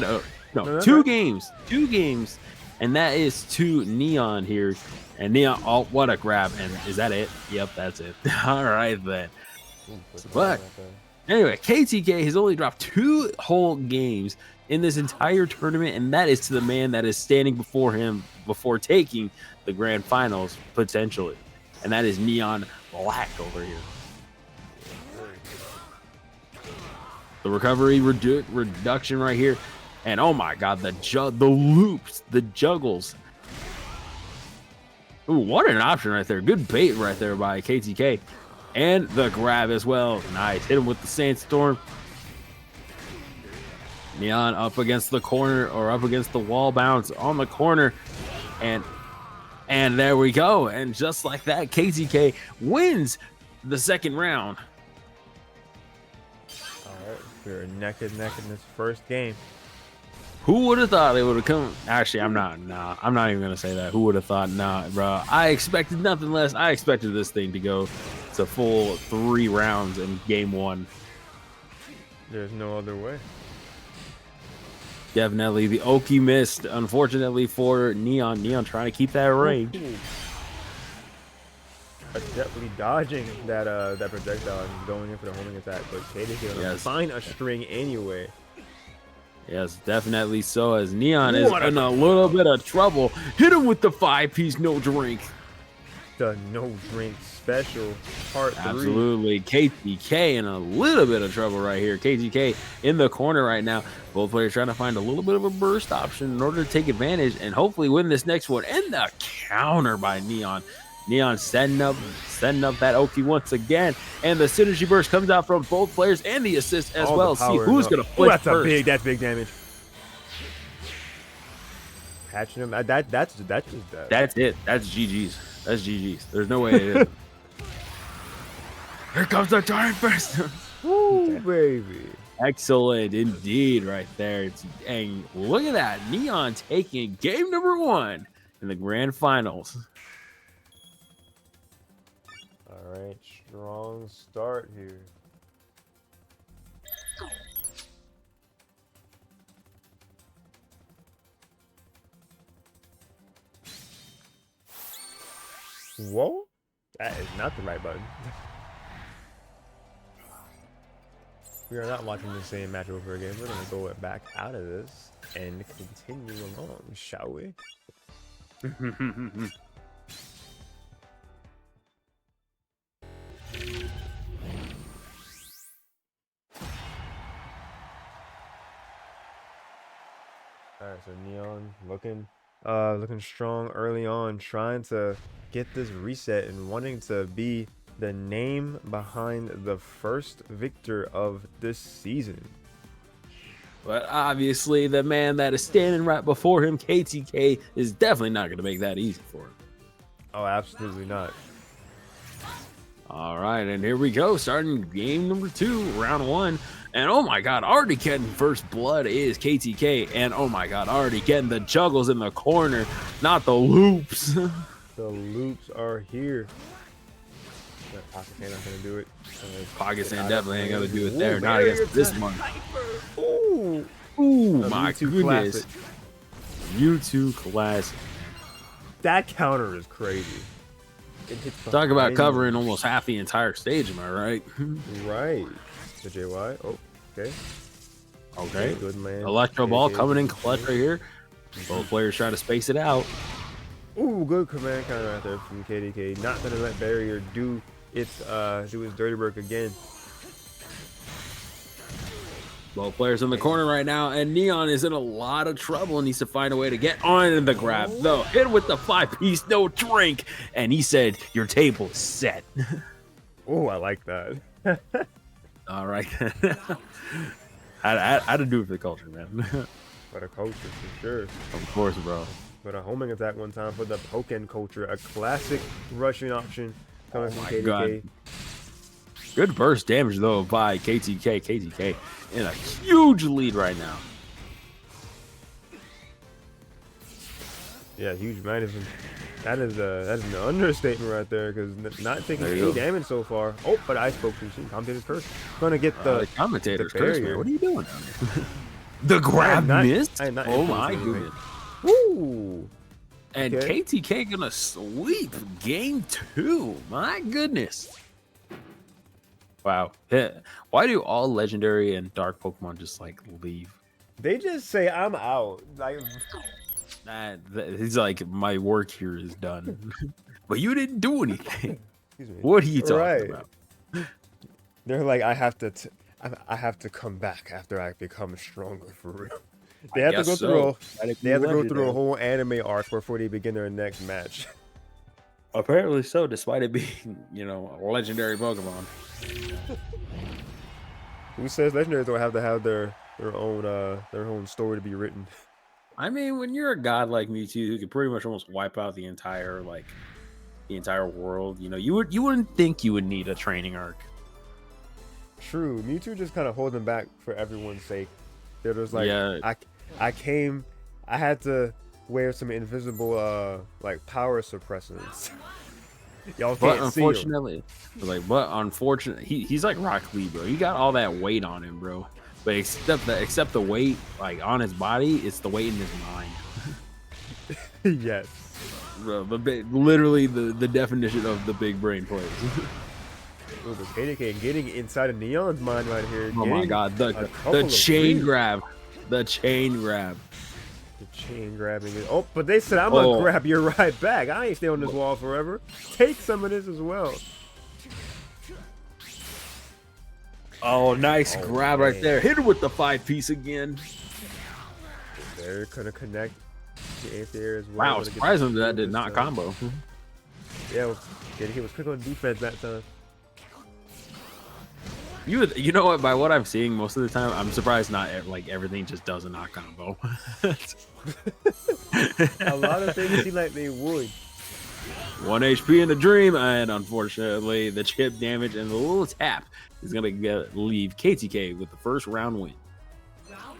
no, 2 games. 2 games. And that is to Neon here. And Neon, oh, what a grab. And is that it? Yep, that's it. All right, then. But anyway, KTK has only dropped 2 whole games in this entire tournament. And that is to the man that is standing before him before taking the grand finals, potentially. And that is NeonBlakk over here. The recovery reduction right here. And oh my god, the loops, the juggles. Ooh, what an option right there. Good bait right there by KTK. And the grab as well. Nice. Hit him with the Sandstorm. Neon up against the corner, or up against the wall bounce on the corner. And there we go. And just like that, KTK wins the second round. We're neck and neck in this first game. Who would have thought they would have come? Actually, I'm not even gonna say that. Who would have thought? Nah, bro. I expected nothing less. I expected this thing to go to full 3 rounds in game 1. There's no other way. Definitely the Oki missed. Unfortunately for Neon. Neon trying to keep that range. Definitely dodging that projectile and going in for the homing attack, but KTK gonna find a string anyway. Yes, definitely so, as Neon is in a little bit of trouble. Hit him with the 5-piece no drink. The no drink special, part 3. Absolutely. KTK in a little bit of trouble right here. KTK in the corner right now. Both players trying to find a little bit of a burst option in order to take advantage and hopefully win this next one. And the counter by Neon. Neon setting up that Oki once again, and the synergy burst comes out from both players and the assist as well. See who's gonna flip first. That's big damage. Hatching him. That's it. That's GG's. That's GG's. There's no way it is. Here comes the giant burst. Woo, baby. Excellent indeed, right there. And look at that, Neon taking game number 1 in the grand finals. All right, strong start here. Whoa, that is not the right button. We are not watching the same match over again. We're gonna go back out of this and continue along, shall we? Alright, so Neon looking strong early on, trying to get this reset and wanting to be the name behind the first victor of this season. But obviously, the man that is standing right before him, KTK, is definitely not going to make that easy for him. Oh, absolutely not. All right, and here we go, starting game number 2, round 1. And oh my god, already getting first blood is KTK. And oh my god, already getting the juggles in the corner, not the loops. The loops are here. Pocket Sand not gonna do it. Pocket Sand definitely ain't gonna do it there. Not against this one. Ooh, my goodness. U2 classic. That counter is crazy. Talk about covering almost half the entire stage, am I right? Right. The JY. Oh, okay. Okay. Good land. Electro Ball coming in clutch right here. Both players trying to space it out. Ooh, good command counter out there from KTK. Not gonna let Barrier do his dirty work again. Both players in the corner right now, and Neon is in a lot of trouble and needs to find a way to get on the grab. Though, hit with the 5-piece, no drink, and he said, "Your table is set." Oh, I like that. All right. I had to do it for the culture, man. For the culture, for sure. Of course, bro. But a homing attack one time for the Pokken culture, a classic rushing option coming from KTK. God. Good burst damage though by KTK. KTK in a huge lead right now. Yeah, huge magnificent. That is an understatement right there, because not taking any damage so far. Oh, but I spoke too soon. Commentator's curse. Gonna get the commentator's curse, man. What are you doing down there? The grab missed. Oh my goodness. Woo! And okay. KTK gonna sweep game 2. My goodness. Wow. Why do all legendary and dark Pokemon just like leave? They just say I'm out. Like he's like, my work here is done. But you didn't do anything. What are you talking about? They're like, I have to come back after I become stronger for real. They have to go through a whole anime arc before they begin their next match. Apparently so, despite it being, a legendary Pokemon. Who says legendaries don't have to have their own story to be written? I mean, when you're a god like Mewtwo who could pretty much almost wipe out the entire world, you wouldn't think you would need a training arc. True, Mewtwo just kind of hold them back for everyone's sake. They're just like, I had to wear some invisible power suppressants. Y'all can't see him. But unfortunately, he's like Rock Lee, bro. He got all that weight on him, bro. But except the weight on his body, it's the weight in his mind. Yes. Bro, literally the definition of the big brain plays. Ooh, the KTK getting inside of Neon's mind right here. Oh my god, the chain grab. The chain grab. The chain grabbing it. Oh, but they said I'm gonna grab you right back. I ain't stay on this wall forever. Take some of this as well. Oh, nice grab right there. Hit her with the 5-piece again. They're gonna connect the anti-air as well. Wow, surprisingly that did not combo. Yeah, he was quick on defense that time. You know what? By what I'm seeing most of the time, I'm surprised not everything just does a knock combo. A lot of things seem like they would. 1 HP in the dream, and unfortunately, the chip damage and the little tap is gonna leave KTK with the first round win. Oh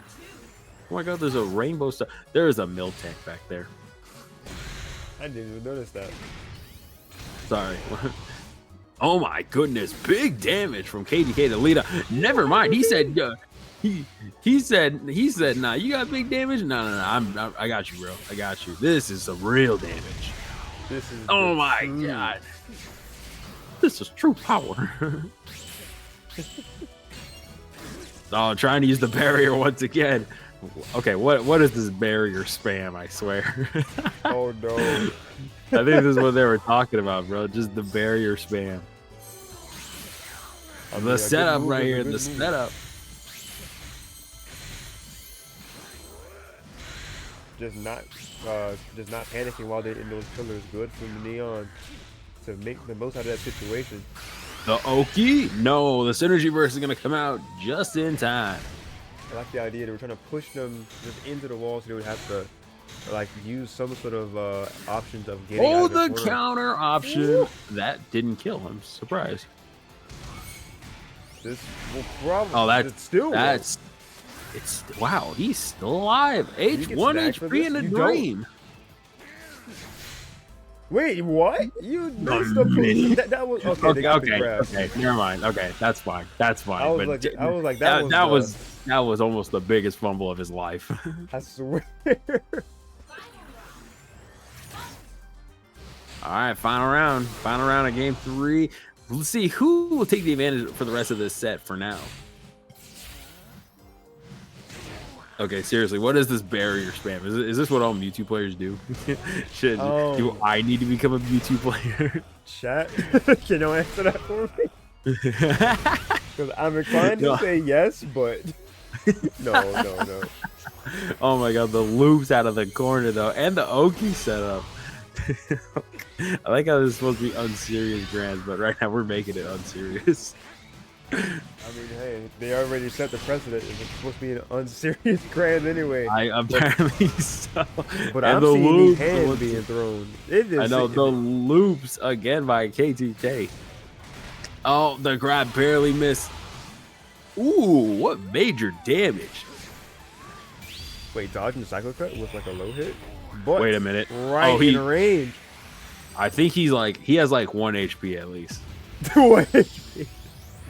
my god, there's a rainbow star. There is a Miltank back there. I didn't even notice that. Sorry. Oh my goodness, big damage from KTK to Lita. Never mind. He said, he said, nah, you got big damage? No, I got you, bro. I got you. This is some real damage. This is my god. This is true power. Oh, trying to use the barrier once again. Okay, what is this barrier spam? I swear. Oh no. I think this is what they were talking about, bro. Just the barrier spam. The setup right here. The setup. Just not panicking while they're in those pillars. Good from Neon to make the most out of that situation. The Oki? No, the synergy burst is gonna come out just in time. I like the idea they were trying to push them just into the wall, so they would have to like use some sort of options of getting. Oh, the counter option. Ooh. That didn't kill him. Surprise. This will probably. Oh, that's. It's wow. He's still alive. H1 HP in a dream. Wait, what? You missed the that was okay. Okay. Never mind. Okay, that's fine. That's fine. I was like, that was almost the biggest fumble of his life. I swear. All right, final round of game 3. Let's see who will take the advantage for the rest of this set for now. Okay, seriously, what is this barrier spam? Is this what all Mewtwo players do? Do I need to become a Mewtwo player? Chat, can you answer that for me? Because I'm inclined to say yes, but no. Oh my god, the loops out of the corner though, and the Oki setup. I like how this is supposed to be unserious grands, but right now we're making it unserious. I mean, hey, they already set the precedent. It's supposed to be an unserious grand anyway. Apparently so. But I'm seeing the hand being thrown. I know, the loops again by KTK. Oh, the grab barely missed. Ooh, what major damage. Wait, dodging the cycle cut with like a low hit? But wait a minute. Right in range. I think he has like 1 HP at least. 1 HP.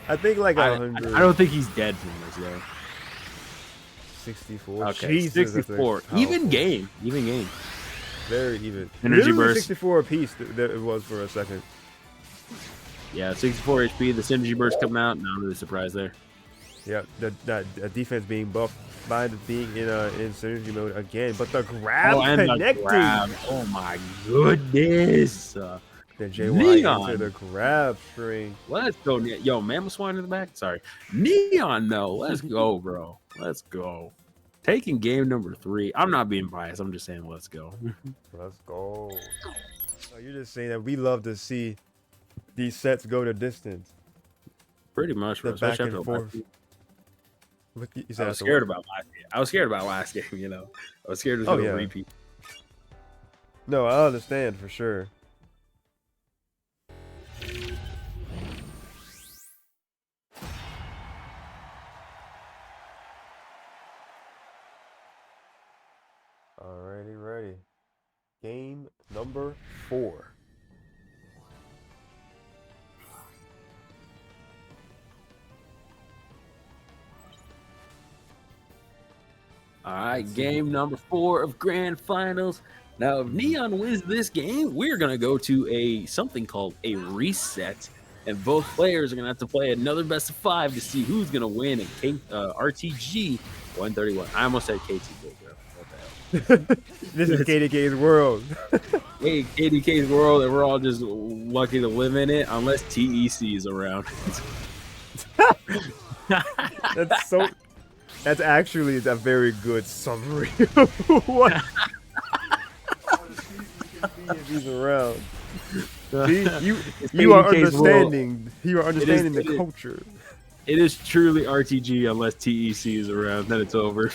I think like 100. I don't think he's dead from this though. 64. Okay, Jesus, 64. Even game. Very even. Energy burst. 64 apiece. That it was for a second. Yeah, 64 HP. The synergy burst coming out. Not really surprised there. Yeah, the defense being buffed by being in synergy mode again, but the grab connecting. Oh my goodness. The JY into the grab string. Let's go. Yo, man was swine in the back. Sorry. Neon, though. Let's go, bro. Let's go. Taking game number 3. I'm not being biased. I'm just saying let's go. Let's go. So you're just saying that we love to see these sets go the distance. Pretty much. The back and forth. I was scared about last game. I was scared about last game, you know. I was scared it was going to repeat. No, I understand for sure. Alrighty, ready. Game number 4. All right, game number 4 of Grand Finals. Now, if Neon wins this game, we're gonna go to something called a reset, and both players are gonna have to play another best of 5 to see who's gonna win in RTG 131. I almost said KTK, bro. What the hell? This is KTK's world. Hey, KTK's world, and we're all just lucky to live in it, unless TEC is around. That's actually a very good summary of what he's around. You are understanding. World. You are understanding the culture. It is truly RTG unless TEC is around. Then it's over.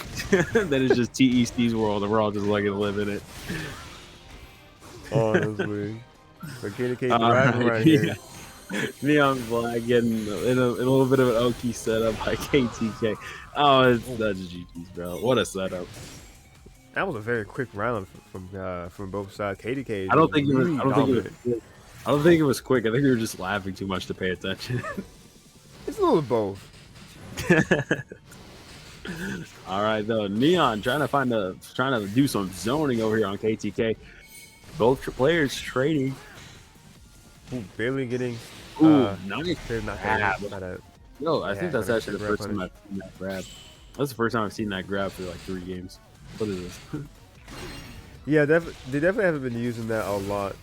Then it's just TEC's world, and we're all just lucky to live in it. Honestly, but KTK right here. NeonBlakk getting in a little bit of an Oki setup by KTK. Oh, that's GG's, bro. What a setup. That was a very quick round from both sides. KTK. I don't think it was quick. I think we were just laughing too much to pay attention. It's a little both. All right, though. Neon trying to do some zoning over here on KTK. Both players trading. Ooh, barely getting. Ooh, nice. There's not Yo, I Yeah, think that's gotta actually the grab first time punish. I've seen that grab. That's the first time I've seen that grab for like 3 games. What is this? Yeah, they definitely haven't been using that a lot.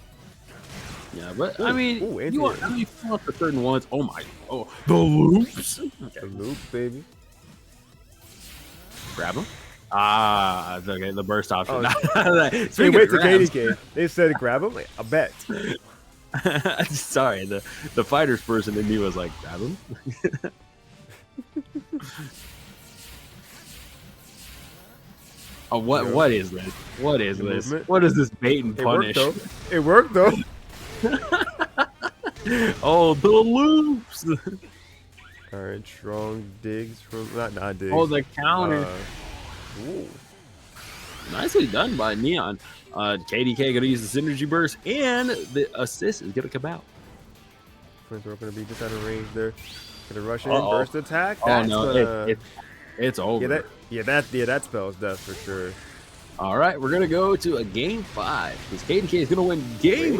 Yeah, but Ooh, I mean, ooh, you want, anti-air. I mean, you want the certain ones. Oh my, oh, the loops. Okay, The loop, baby. grab them. Ah, it's okay, the burst option. Oh, Hey, Speaking wait of to grabs, KTK. They said grab him. I bet. sorry, the fighters person in me was like, grab him. Oh, what is this? What is The this? movement. What is this bait and It worked punish? though. It worked though. Oh, the loops. All right, strong digs from not digs. Oh, the counter. Ooh. Nicely done by Neon. KDK gonna use the synergy burst, and the assist is gonna come out. Friends are gonna be just out of range there. Gonna rush in, Uh-oh. burst attack. Oh That's no, gonna... it's over. that spells death for sure. All right, we're gonna go to a game 5 because KDK is gonna win game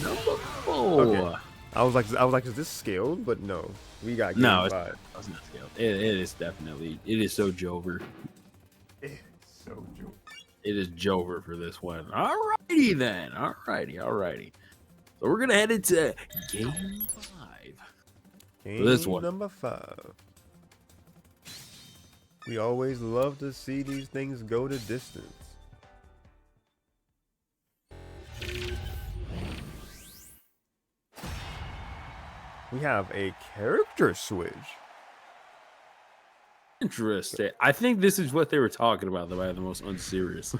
number 4. Okay. I was like, is this scaled? But no, we got game 5. It's not scaled. It is definitely. It is so Jover. It's so Jover. It is Jover for this one. Alrighty then. Alrighty. So we're gonna head into game 5. Game This one. number 5. We always love to see these things go to distance. We have a character switch. Interesting. I think this is what they were talking about. They're the most unserious.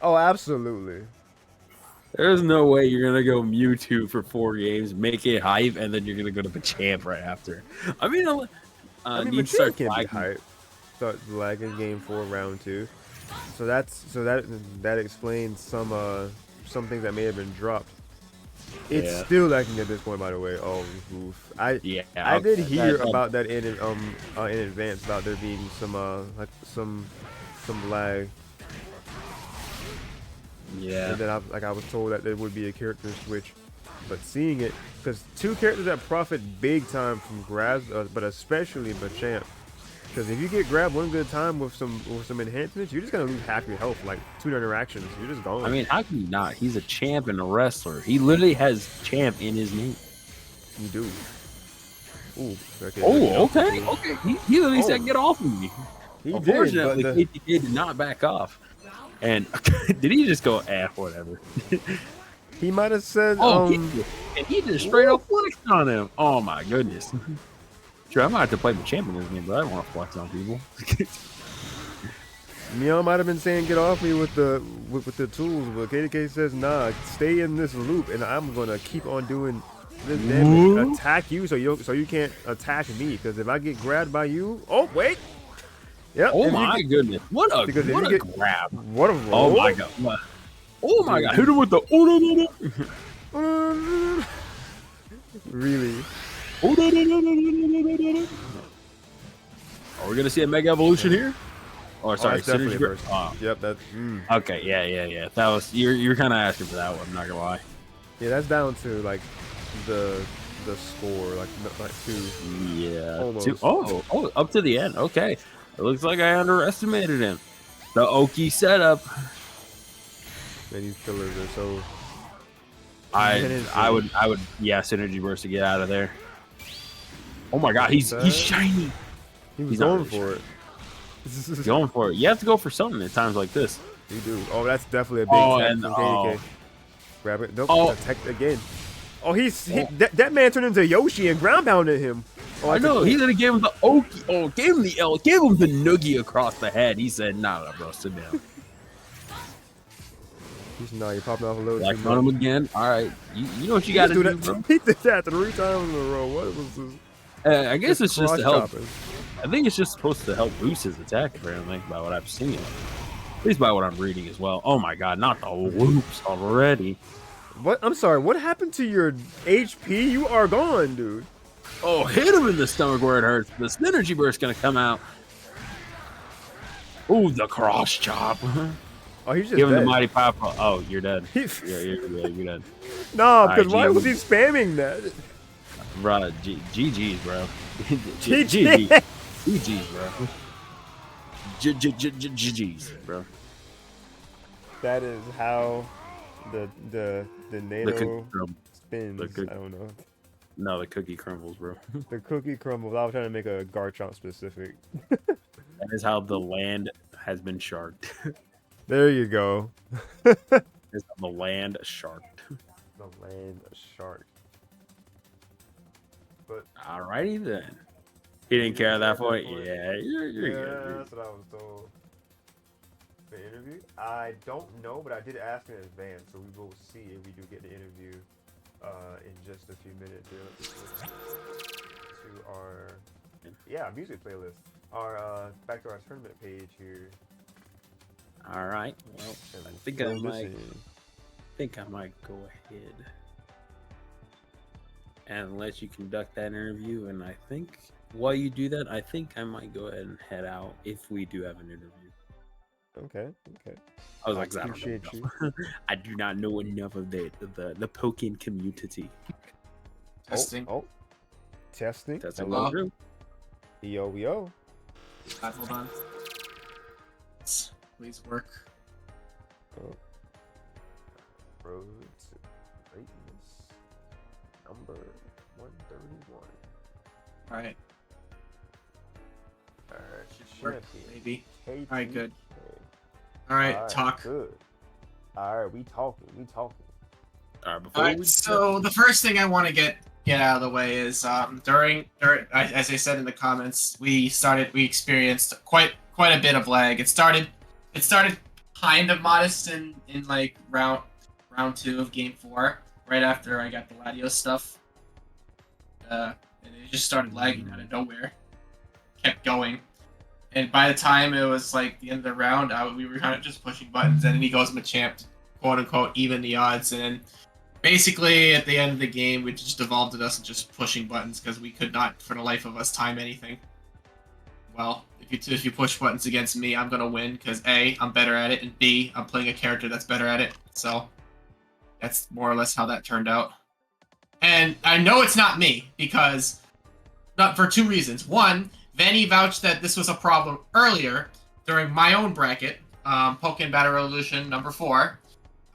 Oh, absolutely. There's no way you're gonna go Mewtwo for 4 games, make it hype, and then you're gonna go to Machamp right after. I mean, Machamp can't be hype. Start lagging game 4, round 2. So that explains some things that may have been dropped. It's still lagging at this point, by the way. Oh, oof. I did hear about that in advance about there being some lag. Yeah. And then I was told that there would be a character switch, but seeing it, because 2 characters that profit big time from grabs, but especially Machamp. Because if you get grabbed one good time with some enhancements, you're just gonna lose half your health, like 2 interactions. You're just gone. I mean, how can you not? He's a champ and a wrestler. He literally has champ in his name. You do. Ooh. Okay. Oh, okay. He literally said, "Get off of me." He Unfortunately, did, but KTK did not back off. And did he just go, whatever? he might have said, and he just straight up flexed on him. Oh my goodness. Sure, I might have to play the champion in this game, but I don't want to flex on people. Neon might have been saying get off me with the tools, but KTK says nah, stay in this loop, and I'm gonna keep on doing this damage, attack you, so you can't attack me, because if I get grabbed by you, oh wait, yep. Oh my goodness, what a grab! What a roll! Oh my god! Oh my god! Hit him with the really. Are we gonna see a mega evolution here? Oh, sorry, definitely synergy. Yep, that's okay. Yeah. That was you're kind of asking for that one. I'm not gonna lie. Yeah, that's down to like the score, like 2. Yeah, almost. 2. Oh, up to the end. Okay, it looks like I underestimated him. The Oki setup. Man, these pillars are so. I would synergy burst to get out of there. Oh my god, he's shiny. He's going for it. He's going for it. You have to go for something at times like this. You do. Oh, that's definitely a big tech from KTK. Grab it. Nope. Attack again. Oh, that man turned into Yoshi and ground pounded him. Oh, I know. He's gonna give him the Oki. Oh, gave him the L. Gave him the noogie across the head. He said, "Nah, bro, sit down." You're popping off a little Black too on him much. again. All right, you know what you got to do, bro. He did that 3 times in a row. What was this? I guess it's just to help. Chopping. I think it's just supposed to help boost his attack, apparently, by what I've seen. At least by what I'm reading as well. Oh my god, not the loops already. What? I'm sorry. What happened to your HP? You are gone, dude. Oh, hit him in the stomach where it hurts. The synergy burst gonna come out. Oh, the cross chop. Oh, he's just Give him dead. the mighty powerful. Oh, you're dead. He's- You're dead. No, because Alright, why GM. was he spamming that? Bro, GG's, bro. GG. GG's, bro. GG's, bro. That is how the The NATO cookie crumbles. spins. I don't know. No, the cookie crumbles, bro. The cookie crumbles. I was trying to make a Garchomp specific. That is how the land has been sharked. There you go. That's how the land sharked. The land shark. But Alrighty then. He didn't care that for it. Yeah, you're yeah, good. that's what I was told. The interview? I don't know, but I did ask in advance, so we will see if we do get the interview in just a few minutes. Here. Let's listen to our music playlist. Our back to our tournament page here. All right. Well, I think I might go ahead and let you conduct that interview. And I think while you do that, I think I might go ahead and head out if we do have an interview. Okay. I was like, appreciate you. I do not know enough of the Pokemon community. Testing. Oh. Testing. Hello? Yo. Hold on. Please work. Road to greatness. Number 131. Alright. Alright. Maybe. KTK. Alright, good. Alright, talk. Good. Alright, we talking. All right, Alright, so the first thing I want to get out of the way is during as I said in the comments, we experienced quite a bit of lag. It started kind of modest in like round 2 of game 4, right after I got the Latios stuff. And it just started lagging out of nowhere. Kept going. And by the time it was like the end of the round, we were kind of just pushing buttons, and then he goes Machamp, quote unquote, even the odds. And then basically at the end of the game, we just devolved to us just pushing buttons because we could not, for the life of us, time anything. Well, if you push buttons against me, I'm gonna win because A, I'm better at it, and B, I'm playing a character that's better at it. So that's more or less how that turned out. And I know it's not me because, not for 2 reasons. One, Vanny vouched that this was a problem earlier during my own bracket, Pokemon Battle Revolution number 4.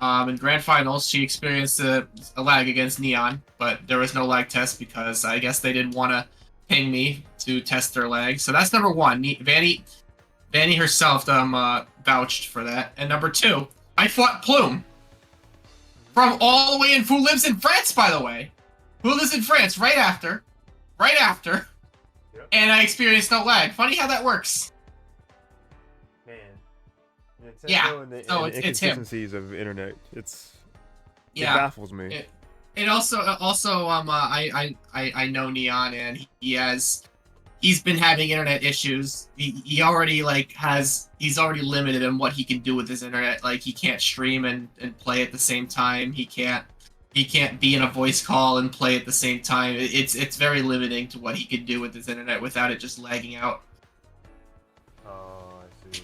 In Grand Finals, she experienced a lag against Neon, but there was no lag test because I guess they didn't want to ping me to test their lag. So that's number 1. Vanny herself vouched for that. And number 2, I fought Plume. From all the way in, who lives in France, by the way. Who lives in France right after. Yep. And I experienced no lag. Funny how that works. Man. Nintendo Yeah. And the inconsistencies of internet. It baffles me. It also I know Neon, and he's been having internet issues. He already he's already limited in what he can do with his internet. Like, he can't stream and play at the same time. He can't be in a voice call and play at the same time. It's very limiting to what he can do with his internet without it just lagging out. Oh, I see.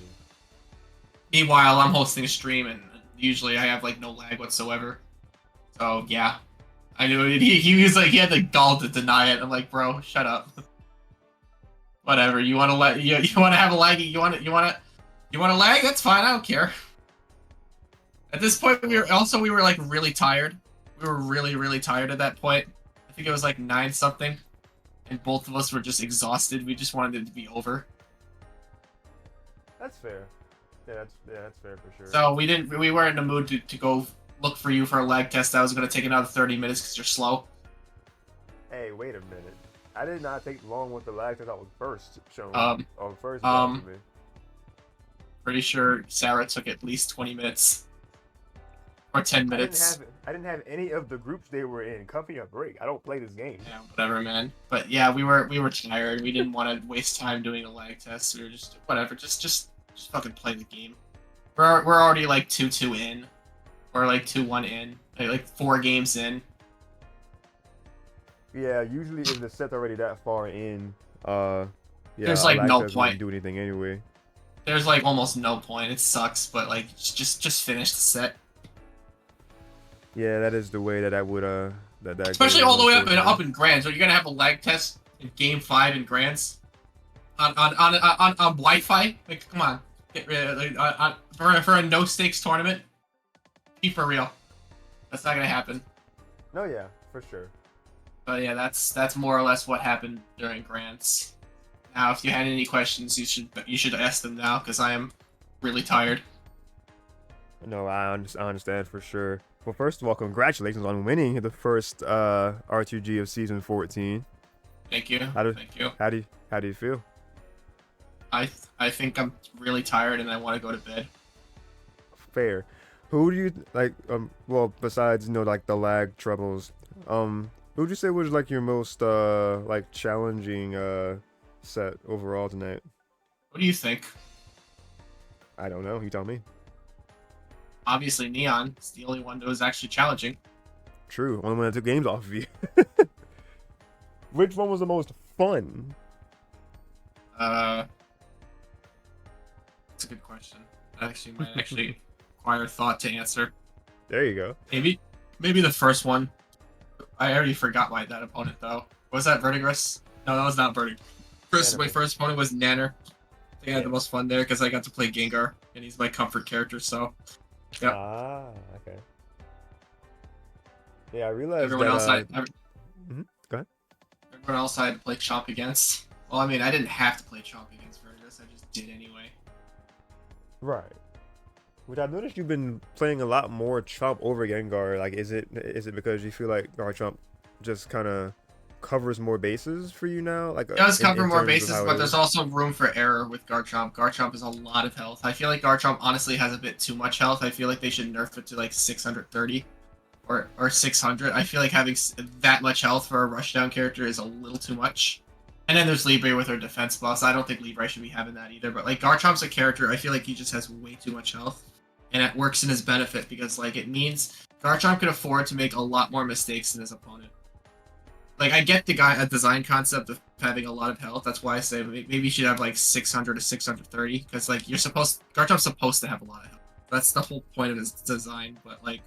Meanwhile, I'm hosting a stream, and usually I have no lag whatsoever. So yeah, I knew it. He was like, he had the gall to deny it. I'm like, bro, shut up. Whatever. You want to you want to have a lag? You want to lag? That's fine. I don't care. At this point, we were like really tired. We were really tired at that point. I think it was like 9 something, and both of us were just exhausted. We just wanted it to be over. That's fair. Yeah, that's fair for sure. So we weren't in the mood to go look for you for a lag test. That was going to take another 30 minutes because you're slow. Hey, wait a minute. I did not take long with the lag test. I was first shown. First. Pretty sure Sarah took at least 20 minutes. Or 10 minutes. I didn't have any of the groups they were in. Cut me a break. I don't play this game. Yeah, whatever, man. But yeah, we were tired. We didn't want to waste time doing a lag test. We were just whatever. Just fucking play the game. We're already like 2-2 in, or like 2-1 in, like 4 games in. Yeah, usually if the set's already that far in, there's like no point. Do anything anyway. There's like almost no point. It sucks, but like just finish the set. Yeah, that is the way that I would That Especially goes all the way unfortunately. up in Grands. So you're gonna have a lag test in Game 5 in Grands on Wi-Fi. Like, come on, get rid of, for a no stakes tournament. Be for real. That's not gonna happen. No, yeah, for sure. But yeah, that's more or less what happened during Grants. Now, if you had any questions, you should ask them now because I am really tired. No, I understand for sure. Well, first of all, congratulations on winning the first R2G of season 14. Thank you. Thank you. How do you feel? I think I'm really tired and I want to go to bed. Fair. Who do you like? Well, besides like the lag troubles, who'd you say was like your most like challenging set overall tonight? What do you think? I don't know. You tell me. Obviously, Neon is the only one that was actually challenging. True. Only one that took games off of you. Which one was the most fun? That's a good question. That actually might require thought to answer. There you go. Maybe the first one. I already forgot that opponent though. Was that Virtigris? No, that was not Virtigris. My first opponent was Nanner. I think I had the most fun there because I got to play Gengar, and he's my comfort character. So, yeah. Ah, okay. Yeah, I realized Everyone that, else, Go ahead. Everyone else I had to play Chomp against. Well, I mean, I didn't have to play Chomp against Virtigris. I just did anyway. Right. Which I've noticed you've been playing a lot more Chomp over Gengar. Like, is it because you feel like Garchomp just kind of covers more bases for you now? Like, It does cover in more terms of bases, how it but is? there's also room for error with Garchomp. Garchomp has a lot of health. I feel like Garchomp honestly has a bit too much health. I feel like they should nerf it to like 630 or 600. I feel like having that much health for a rushdown character is a little too much. And then there's Libre with her defense buffs. I don't think Libre should be having that either. But like Garchomp's a character, I feel like he just has way too much health. And it works in his benefit because like it means Garchomp can afford to make a lot more mistakes than his opponent. Like I get a design concept of having a lot of health. That's why I say maybe you should have like 600 to 630 because like Garchomp's supposed to have a lot of health. That's the whole point of his design. But like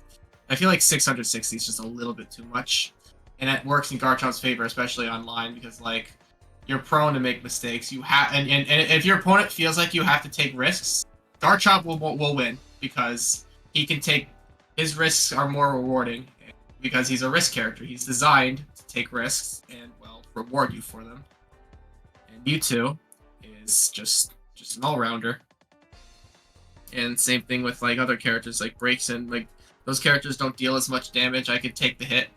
I feel like 660 is just a little bit too much, and it works in Garchomp's favor, especially online because like you're prone to make mistakes. You have and if your opponent feels like you have to take risks, Garchomp will win because he can take his risks are more rewarding because he's a risk character. He's designed to take risks and well reward you for them. And Mewtwo is just an all-rounder. And same thing with like other characters like Braixen. Like those characters don't deal as much damage. I could take the hit.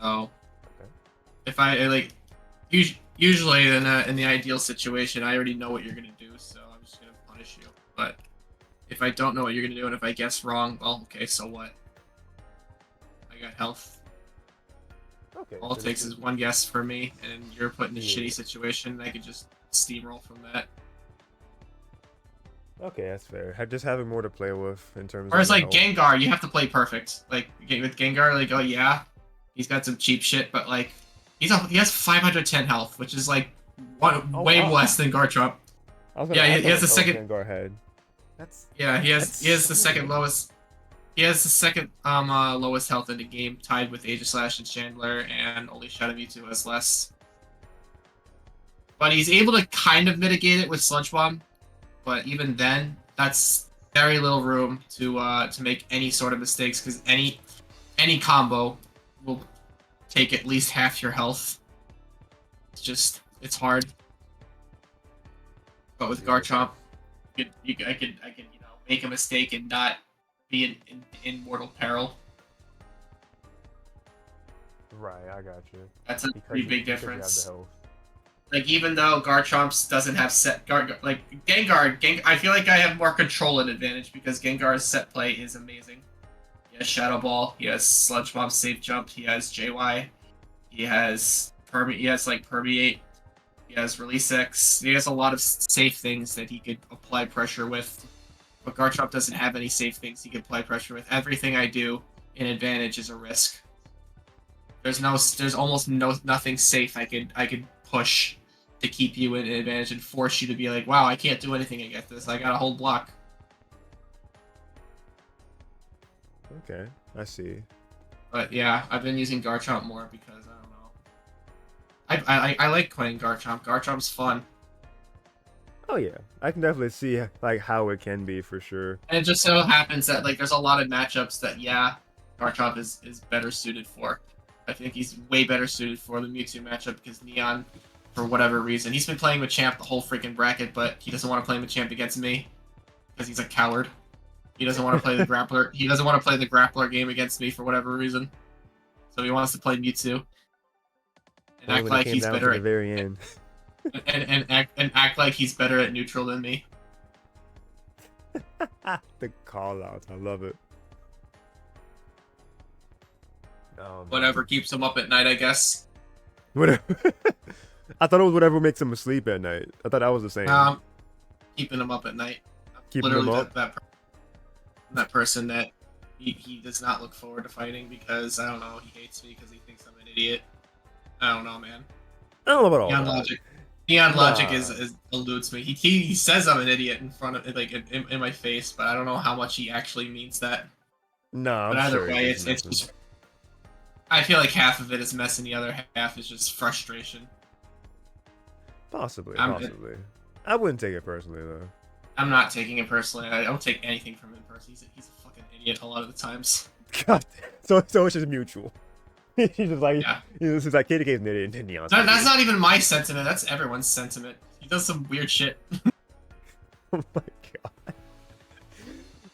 So if I like usually in the ideal situation, I already know what you're gonna do, so I'm just gonna punish you. But if I don't know what you're gonna do, and if I guess wrong, well, okay, so what? I got health. Okay. All it takes is one guess for me, and you're put in a shitty situation. I could just steamroll from that. Okay, that's fair. Just having more to play with in terms Whereas of like Gengar, you have to play perfect. Like with Gengar, like oh yeah, he's got some cheap shit, but like he has 510 health, which is like way less than Garchomp. Yeah, he has the second. Gengar head. He has the second lowest. He has the second lowest health in the game, tied with Aegislash and Chandler, and only Shadow Mewtwo has less. But he's able to kind of mitigate it with Sludge Bomb. But even then, that's very little room to make any sort of mistakes because any combo will take at least half your health. It's hard. But with Garchomp, I could make a mistake and not be in mortal peril. Right, I got you. That's a pretty big difference. You have the health. Like even though Garchomp doesn't have set like Gengar, I feel like I have more control and advantage because Gengar's set play is amazing. He has Shadow Ball, he has Sludge Bomb, Safe Jump, he has JY, he has Permeate, he has Release X. He has a lot of safe things that he could apply pressure with. But Garchomp doesn't have any safe things he could apply pressure with. Everything I do in advantage is a risk. There's almost nothing safe I could push to keep you in an advantage and force you to be like, wow, I can't do anything against this. I got a whole block. Okay. I see. But yeah, I've been using Garchomp more because I don't know. I like playing Garchomp. Garchomp's fun. Oh yeah, I can definitely see like how it can be for sure. And it just so happens that like there's a lot of matchups that Garchomp is better suited for. I think he's way better suited for the Mewtwo matchup because Neon, for whatever reason, he's been playing Machamp the whole freaking bracket, but he doesn't want to play Machamp against me because he's a coward. He doesn't want to play the grappler. He doesn't want to play the grappler game against me for whatever reason. So he wants to play Mewtwo and Only act when it like came he's down better to the at very end. and act like he's better at neutral than me. The call outs, I love it. Oh, man. Whatever keeps him up at night, I guess. Whatever. I thought it was whatever makes him asleep at night. I thought that was the same. Keeping him up at night. Keeping him Literally up. that person that he does not look forward to fighting because I don't know, he hates me because he thinks I'm an idiot. I don't know, man. I don't know about all Neon that. Logic. Neon Logic Nah. is eludes me. He says I'm an idiot in front of like in my face, but I don't know how much he actually means that. Nah, But I'm either sure way, he's it's messing. just. I feel like half of it is mess, and the other half is just frustration. Possibly. I'm- I wouldn't take it personally though. I'm not taking it personally. I don't take anything from him personally. He's a fucking idiot a lot of the times. God, so it's just mutual. He's just like, Yeah. he's just like KTK's an idiot and Neon's an That's idiot. not even my sentiment. That's everyone's sentiment. He does some weird shit. Oh my god.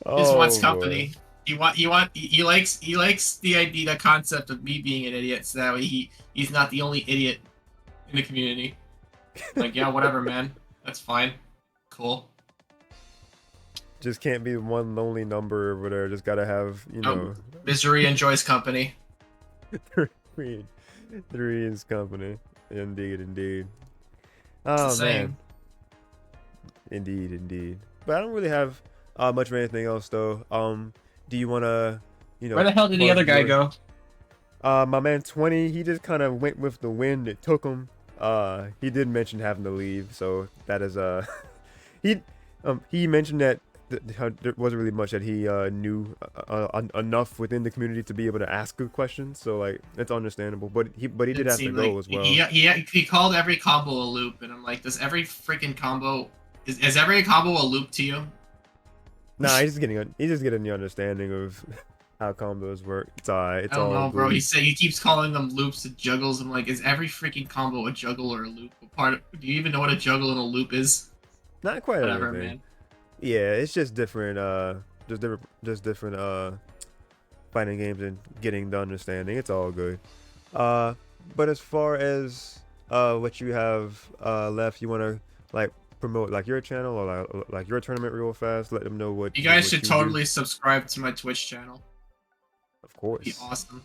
He just wants Oh, company. boy. He likes the idea, the concept of me being an idiot, so that way he's not the only idiot in the community. Like, yeah, whatever, man. That's fine. Cool. Just can't be one lonely number over there. Just gotta have, you know, Misery enjoys company. three is company. Indeed, indeed. It's Oh the man. same. Indeed, indeed. But I don't really have much of anything else though. Do you wanna, you know? Where the hell did the plug other guy your- go? My man 20, he just kind of went with the wind. It took him. He did mention having to leave, so that is he mentioned that there wasn't really much that he knew enough within the community to be able to ask good questions. So like it's understandable, but he did It have to seemed go like as well. He called every combo a loop, and I'm like, does every freaking combo is every combo a loop to you? Nah, he's just getting the understanding of how combos work. It's alright. It's I don't all know, bro. good. He keeps calling them loops and juggles. I'm like, is every freaking combo a juggle or a loop? Do you even know what a juggle and a loop is? Not quite Whatever, everything. man. Yeah, it's just different. Just different. Fighting games and getting the understanding. It's all good. But as far as what you have left, you want to like promote like your channel or like your tournament real fast. Let them know what You guys what should do. totally subscribe to my Twitch channel. Of course. It'd be awesome.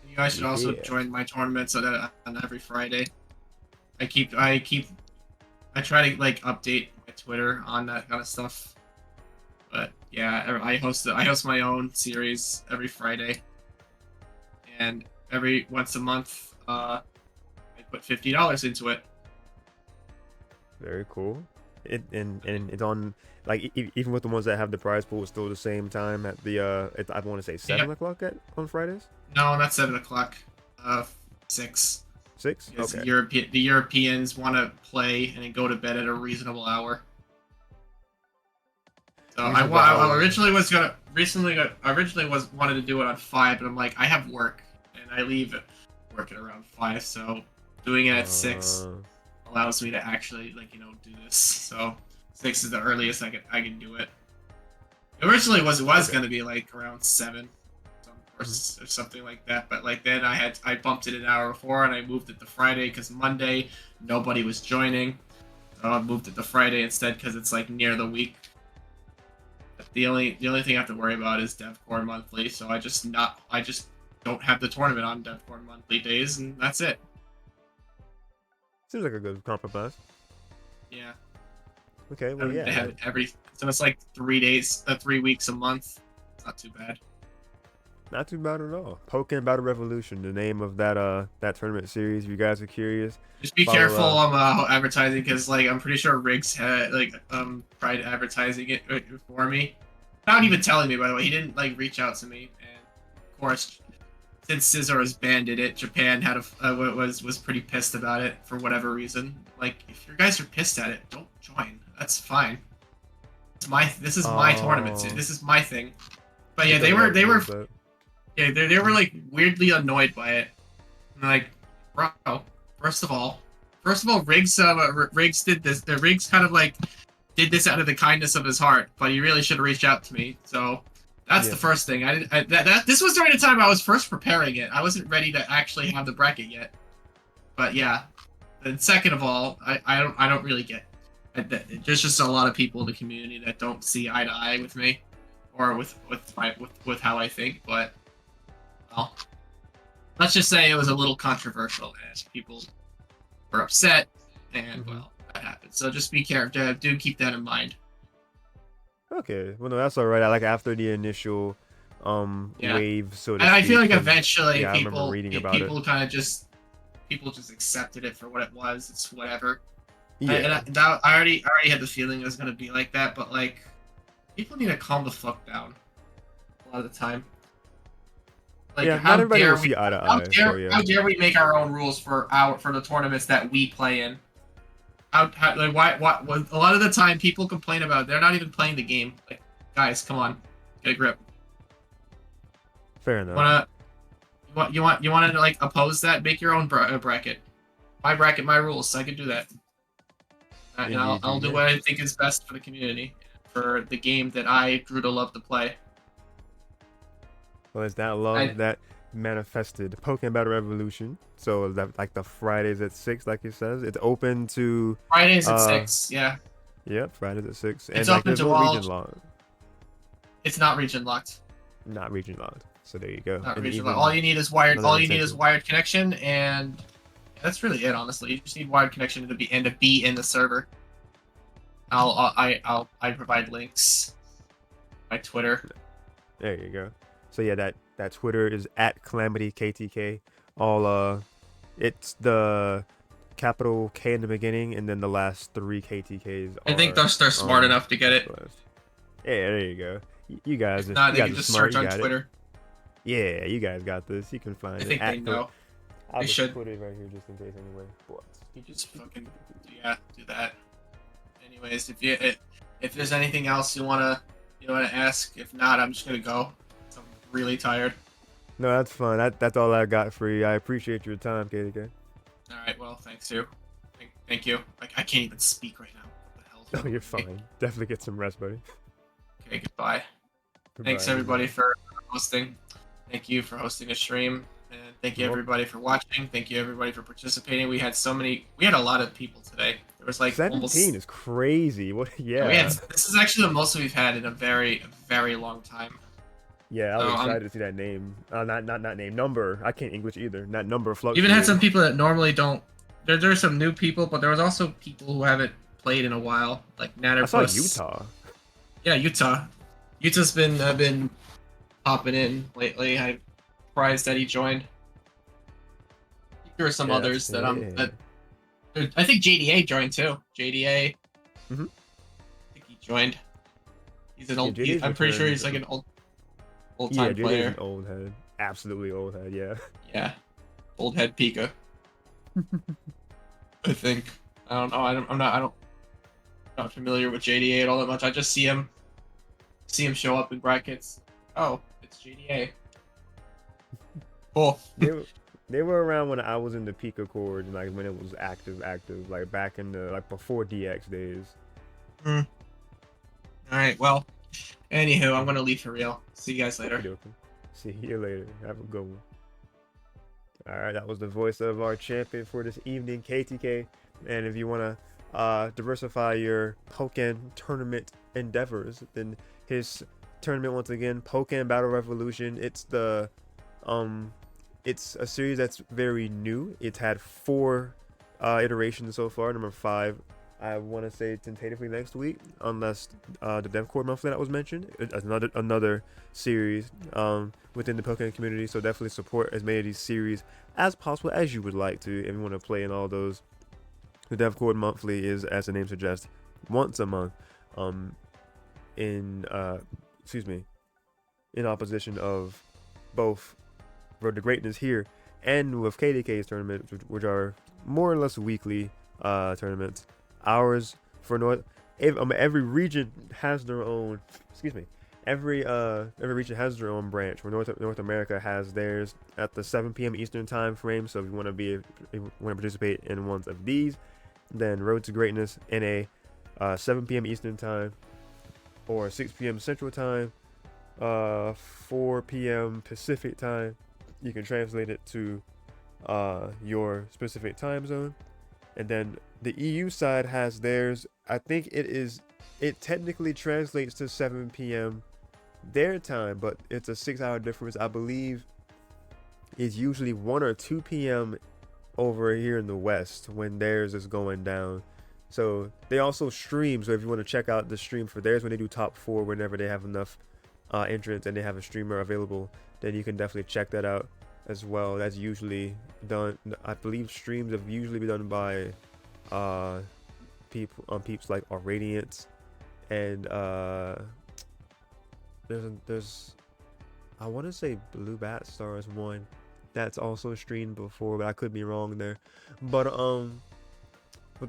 You guys should also Yeah. join my tournaments on every Friday. I try to like update my Twitter on that kind of stuff. But yeah, I host my own series every Friday, and every once a month, I put $50 into it. Very cool. And it's on like even with the ones that have the prize pool, it's still the same time at the I want to say 7 o'clock on Fridays. No, not 7 o'clock. 6. 6. Because Okay. the Europeans want to play and then go to bed at a reasonable hour. So Reasonable I hour. originally wanted to do it on 5, but I'm like, I have work and I leave work at around 5, so doing it at 6 allows me to actually do this. So 6 is the earliest I can do it. Originally was Okay. gonna be like around 7 or something like that, but like then I bumped it an hour before and I moved it to Friday because Monday nobody was joining, so I moved it to Friday instead because it's like near the week. But the only thing I have to worry about is DevCore monthly, so I just don't have the tournament on DevCore monthly days, and that's it. Seems like a good compromise. Yeah. Okay, well They yeah. have so it's like 3 weeks a month. It's not too bad. Not too bad at all. Pokken Battle Revolution, the name of that tournament series. If you guys are curious, Just be Follow, careful advertising because like I'm pretty sure Riggs had tried advertising it for me. Not even telling me, by the way. He didn't like reach out to me, and course, since Scizor has banned it, Japan had was pretty pissed about it for whatever reason. Like, if you guys are pissed at it, don't join. That's fine. This is my tournament. This is my thing. But yeah, they were like weirdly annoyed by it. And like, bro, first of all, Riggs did this. The Riggs kind of like did this out of the kindness of his heart, but he really should have reached out to me. So that's the first thing. This was during the time I was first preparing it. I wasn't ready to actually have the bracket yet. But yeah. And second of all, I don't really get it. There's just a lot of people in the community that don't see eye to eye with me, or with how I think. But well, let's just say it was a little controversial, and people were upset, and well, that happened. So just be careful. Do keep that in mind. Okay, well, no, that's all right. I like after the initial wave, so to and I speak, feel like eventually people kind of just accepted it for what it was. It's whatever. Yeah. I already had the feeling it was gonna be like that, but like, people need to calm the fuck down a lot of the time. Like, yeah, not everybody will see eye to eye. How dare we make our own rules for the tournaments that we play in? Why? A lot of the time, people complain about they're not even playing the game. Like, guys, come on, get a grip. Fair enough. You want to like oppose that? Make your own bracket. My bracket, my rules. So I can do that. And I'll do what I think is best for the community, for the game that I grew to love to play. Well, it's that love that manifested Pokemon Battle Revolution. So that like the Fridays at 6, like it says, it's open to Fridays at 6. Yeah. Yep, Fridays at 6. It's and open to no all. Region locked. It's not region locked. Not region locked. So there you go. Not region locked. All you need is wired. All you need is wired connection, and that's really it. Honestly, you just need wired connection to be in the server. I provide links. My Twitter. There you go. So yeah, that Twitter is at CalamityKTK. All it's the capital K in the beginning, and then the last 3 KTKs. I think they're smart enough to get it. Yeah, there you go. You guys, if not, they can just search on Twitter. Yeah, you guys got this. You can find it. I think they know. They should put it right here just in case anyway. But you just fucking do that. Anyways, if there's anything else you wanna ask, if not, I'm just gonna go. I'm really tired. No, that's fun. That's all I got for you. I appreciate your time, KTK. All right, well, thanks too. Thank you. Like, I can't even speak right now. What the hell? Oh, you're fine. Definitely get some rest, buddy. Okay, goodbye. Thanks everybody for hosting. Thank you for hosting a stream, and thank you everybody for watching. Thank you everybody for participating. We had a lot of people today. There was like 17 is crazy. What? Yeah. This is actually the most we've had in a very, very long time. Yeah, I was excited to see that name. Not name, number. I can't English either. That number fluctuated. Even had some people that normally don't. There's some new people, but there was also people who haven't played in a while, like Natterpuss. I saw Utah. Yeah, Utah. Utah's been popping in lately. I'm surprised that he joined. There are some others that I think JDA joined too. JDA. I think he joined. He's an old. I'm pretty sure he's like an old time player. An old head. Absolutely old head. Yeah. Yeah. Old head Pika. I think. I don't know. I'm not familiar with JDA at all that much. I just see him show up in brackets. Oh, it's JDA. Cool. They were around when I was in the Pika Cord, like when it was active, like back in the before DX days. All right. Well, anywho, I'm gonna leave for real. See you guys later. Okay. See you later. Have a good one. All right, that was the voice of our champion for this evening, KTK. And if you want to diversify your Pokemon tournament endeavors, then his tournament once again, Pokemon Battle Revolution. It's it's a series that's very new. It's had 4 iterations so far. Number 5, I want to say tentatively next week, unless the DevCore monthly that was mentioned. It's another series within the Pokemon community. So definitely support as many of these series as possible as you would like to if you want to play in all those. The DevCore monthly is, as the name suggests, once a month. In opposition of both Road to Greatness here and with KTK's tournaments, which are more or less weekly tournaments. Ours for every region has their own. Excuse me. Every region has their own branch. Where North America has theirs at the 7 p.m. Eastern time frame. So if you want to participate in ones of these, then Road to Greatness in a 7 p.m. Eastern time or 6 p.m. Central time, 4 p.m. Pacific time. You can translate it to your specific time zone, and then the EU side has theirs. I think it technically translates to 7 p.m. their time, but it's a 6-hour difference. I believe it's usually 1 or 2 p.m. over here in the West when theirs is going down. So they also stream. So if you want to check out the stream for theirs when they do top 4, whenever they have enough entrants and they have a streamer available, then you can definitely check that out as well. That's usually done. I believe streams have usually been done by peeps like our Radiance, and there's I want to say Blue Bat Star is one that's also streamed before, but I could be wrong there. But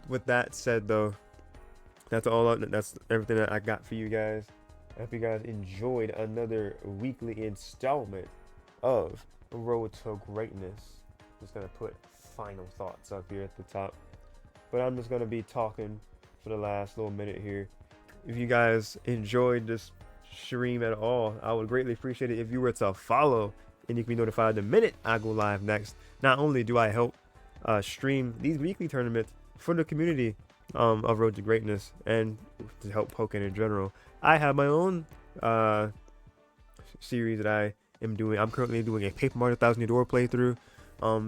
with that said, though, that's everything that I got for you guys. I hope you guys enjoyed another weekly installment of Road to Greatness. Just gonna put final thoughts up here at the top, but I'm just gonna be talking for the last little minute here. If you guys enjoyed this stream at all, I would greatly appreciate it if you were to follow, and you can be notified the minute I go live next. Not only do I help stream these weekly tournaments for the community of Road to Greatness and to help Pokken in general, I have my own series that I am doing. I'm currently doing a Paper Mario Thousand Year Door playthrough,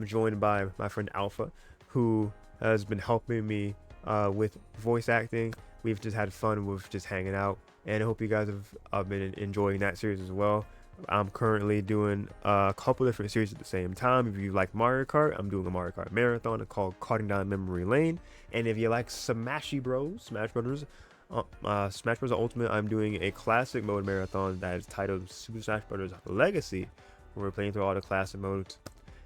joined by my friend Alpha, who has been helping me with voice acting. We've just had fun with just hanging out, and I hope you guys have been enjoying that series as well. I'm currently doing a couple different series at the same time. If you like Mario Kart, I'm doing a Mario Kart marathon called Karting Down Memory Lane. And if you like Smash Bros Ultimate, I'm doing a classic mode marathon that is titled Super Smash Bros Legacy, where we're playing through all the classic modes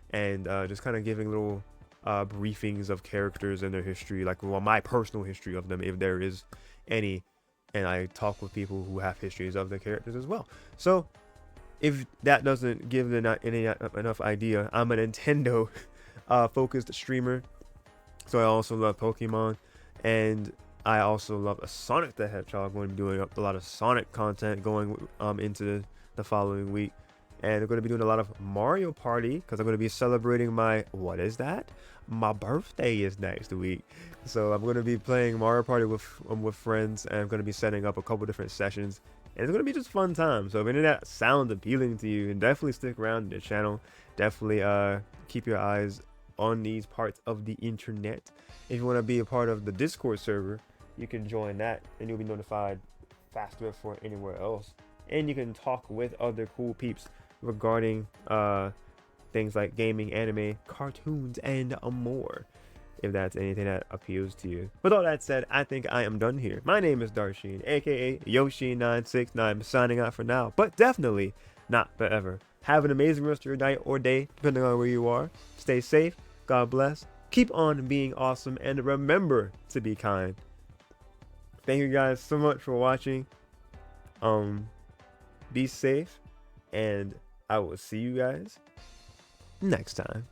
and just kind of giving little briefings of characters and their history, like my personal history of them, if there is any. And I talk with people who have histories of the characters as well. So if that doesn't give them enough idea, I'm a Nintendo focused streamer. So I also love Pokemon, and I also love a Sonic the Hedgehog. I'm going to be doing a lot of Sonic content going into the following week. And I'm going to be doing a lot of Mario Party, because I'm going to be celebrating my my birthday is next week. So I'm going to be playing Mario Party with friends, and I'm going to be setting up a couple different sessions. And it's going to be just fun time. So if any of that sounds appealing to you, definitely stick around to the channel. Definitely keep your eyes on these parts of the internet. If you want to be a part of the Discord server, you can join that, and you'll be notified faster before anywhere else. And you can talk with other cool peeps regarding things like gaming, anime, cartoons, and more, if that's anything that appeals to you. With all that said, I think I am done here. My name is Darsheen, aka Yoshi969, signing out for now, but definitely not forever. Have an amazing rest of your night or day, depending on where you are. Stay safe, God bless, keep on being awesome, and remember to be kind. Thank you guys so much for watching. Be safe, and I will see you guys next time.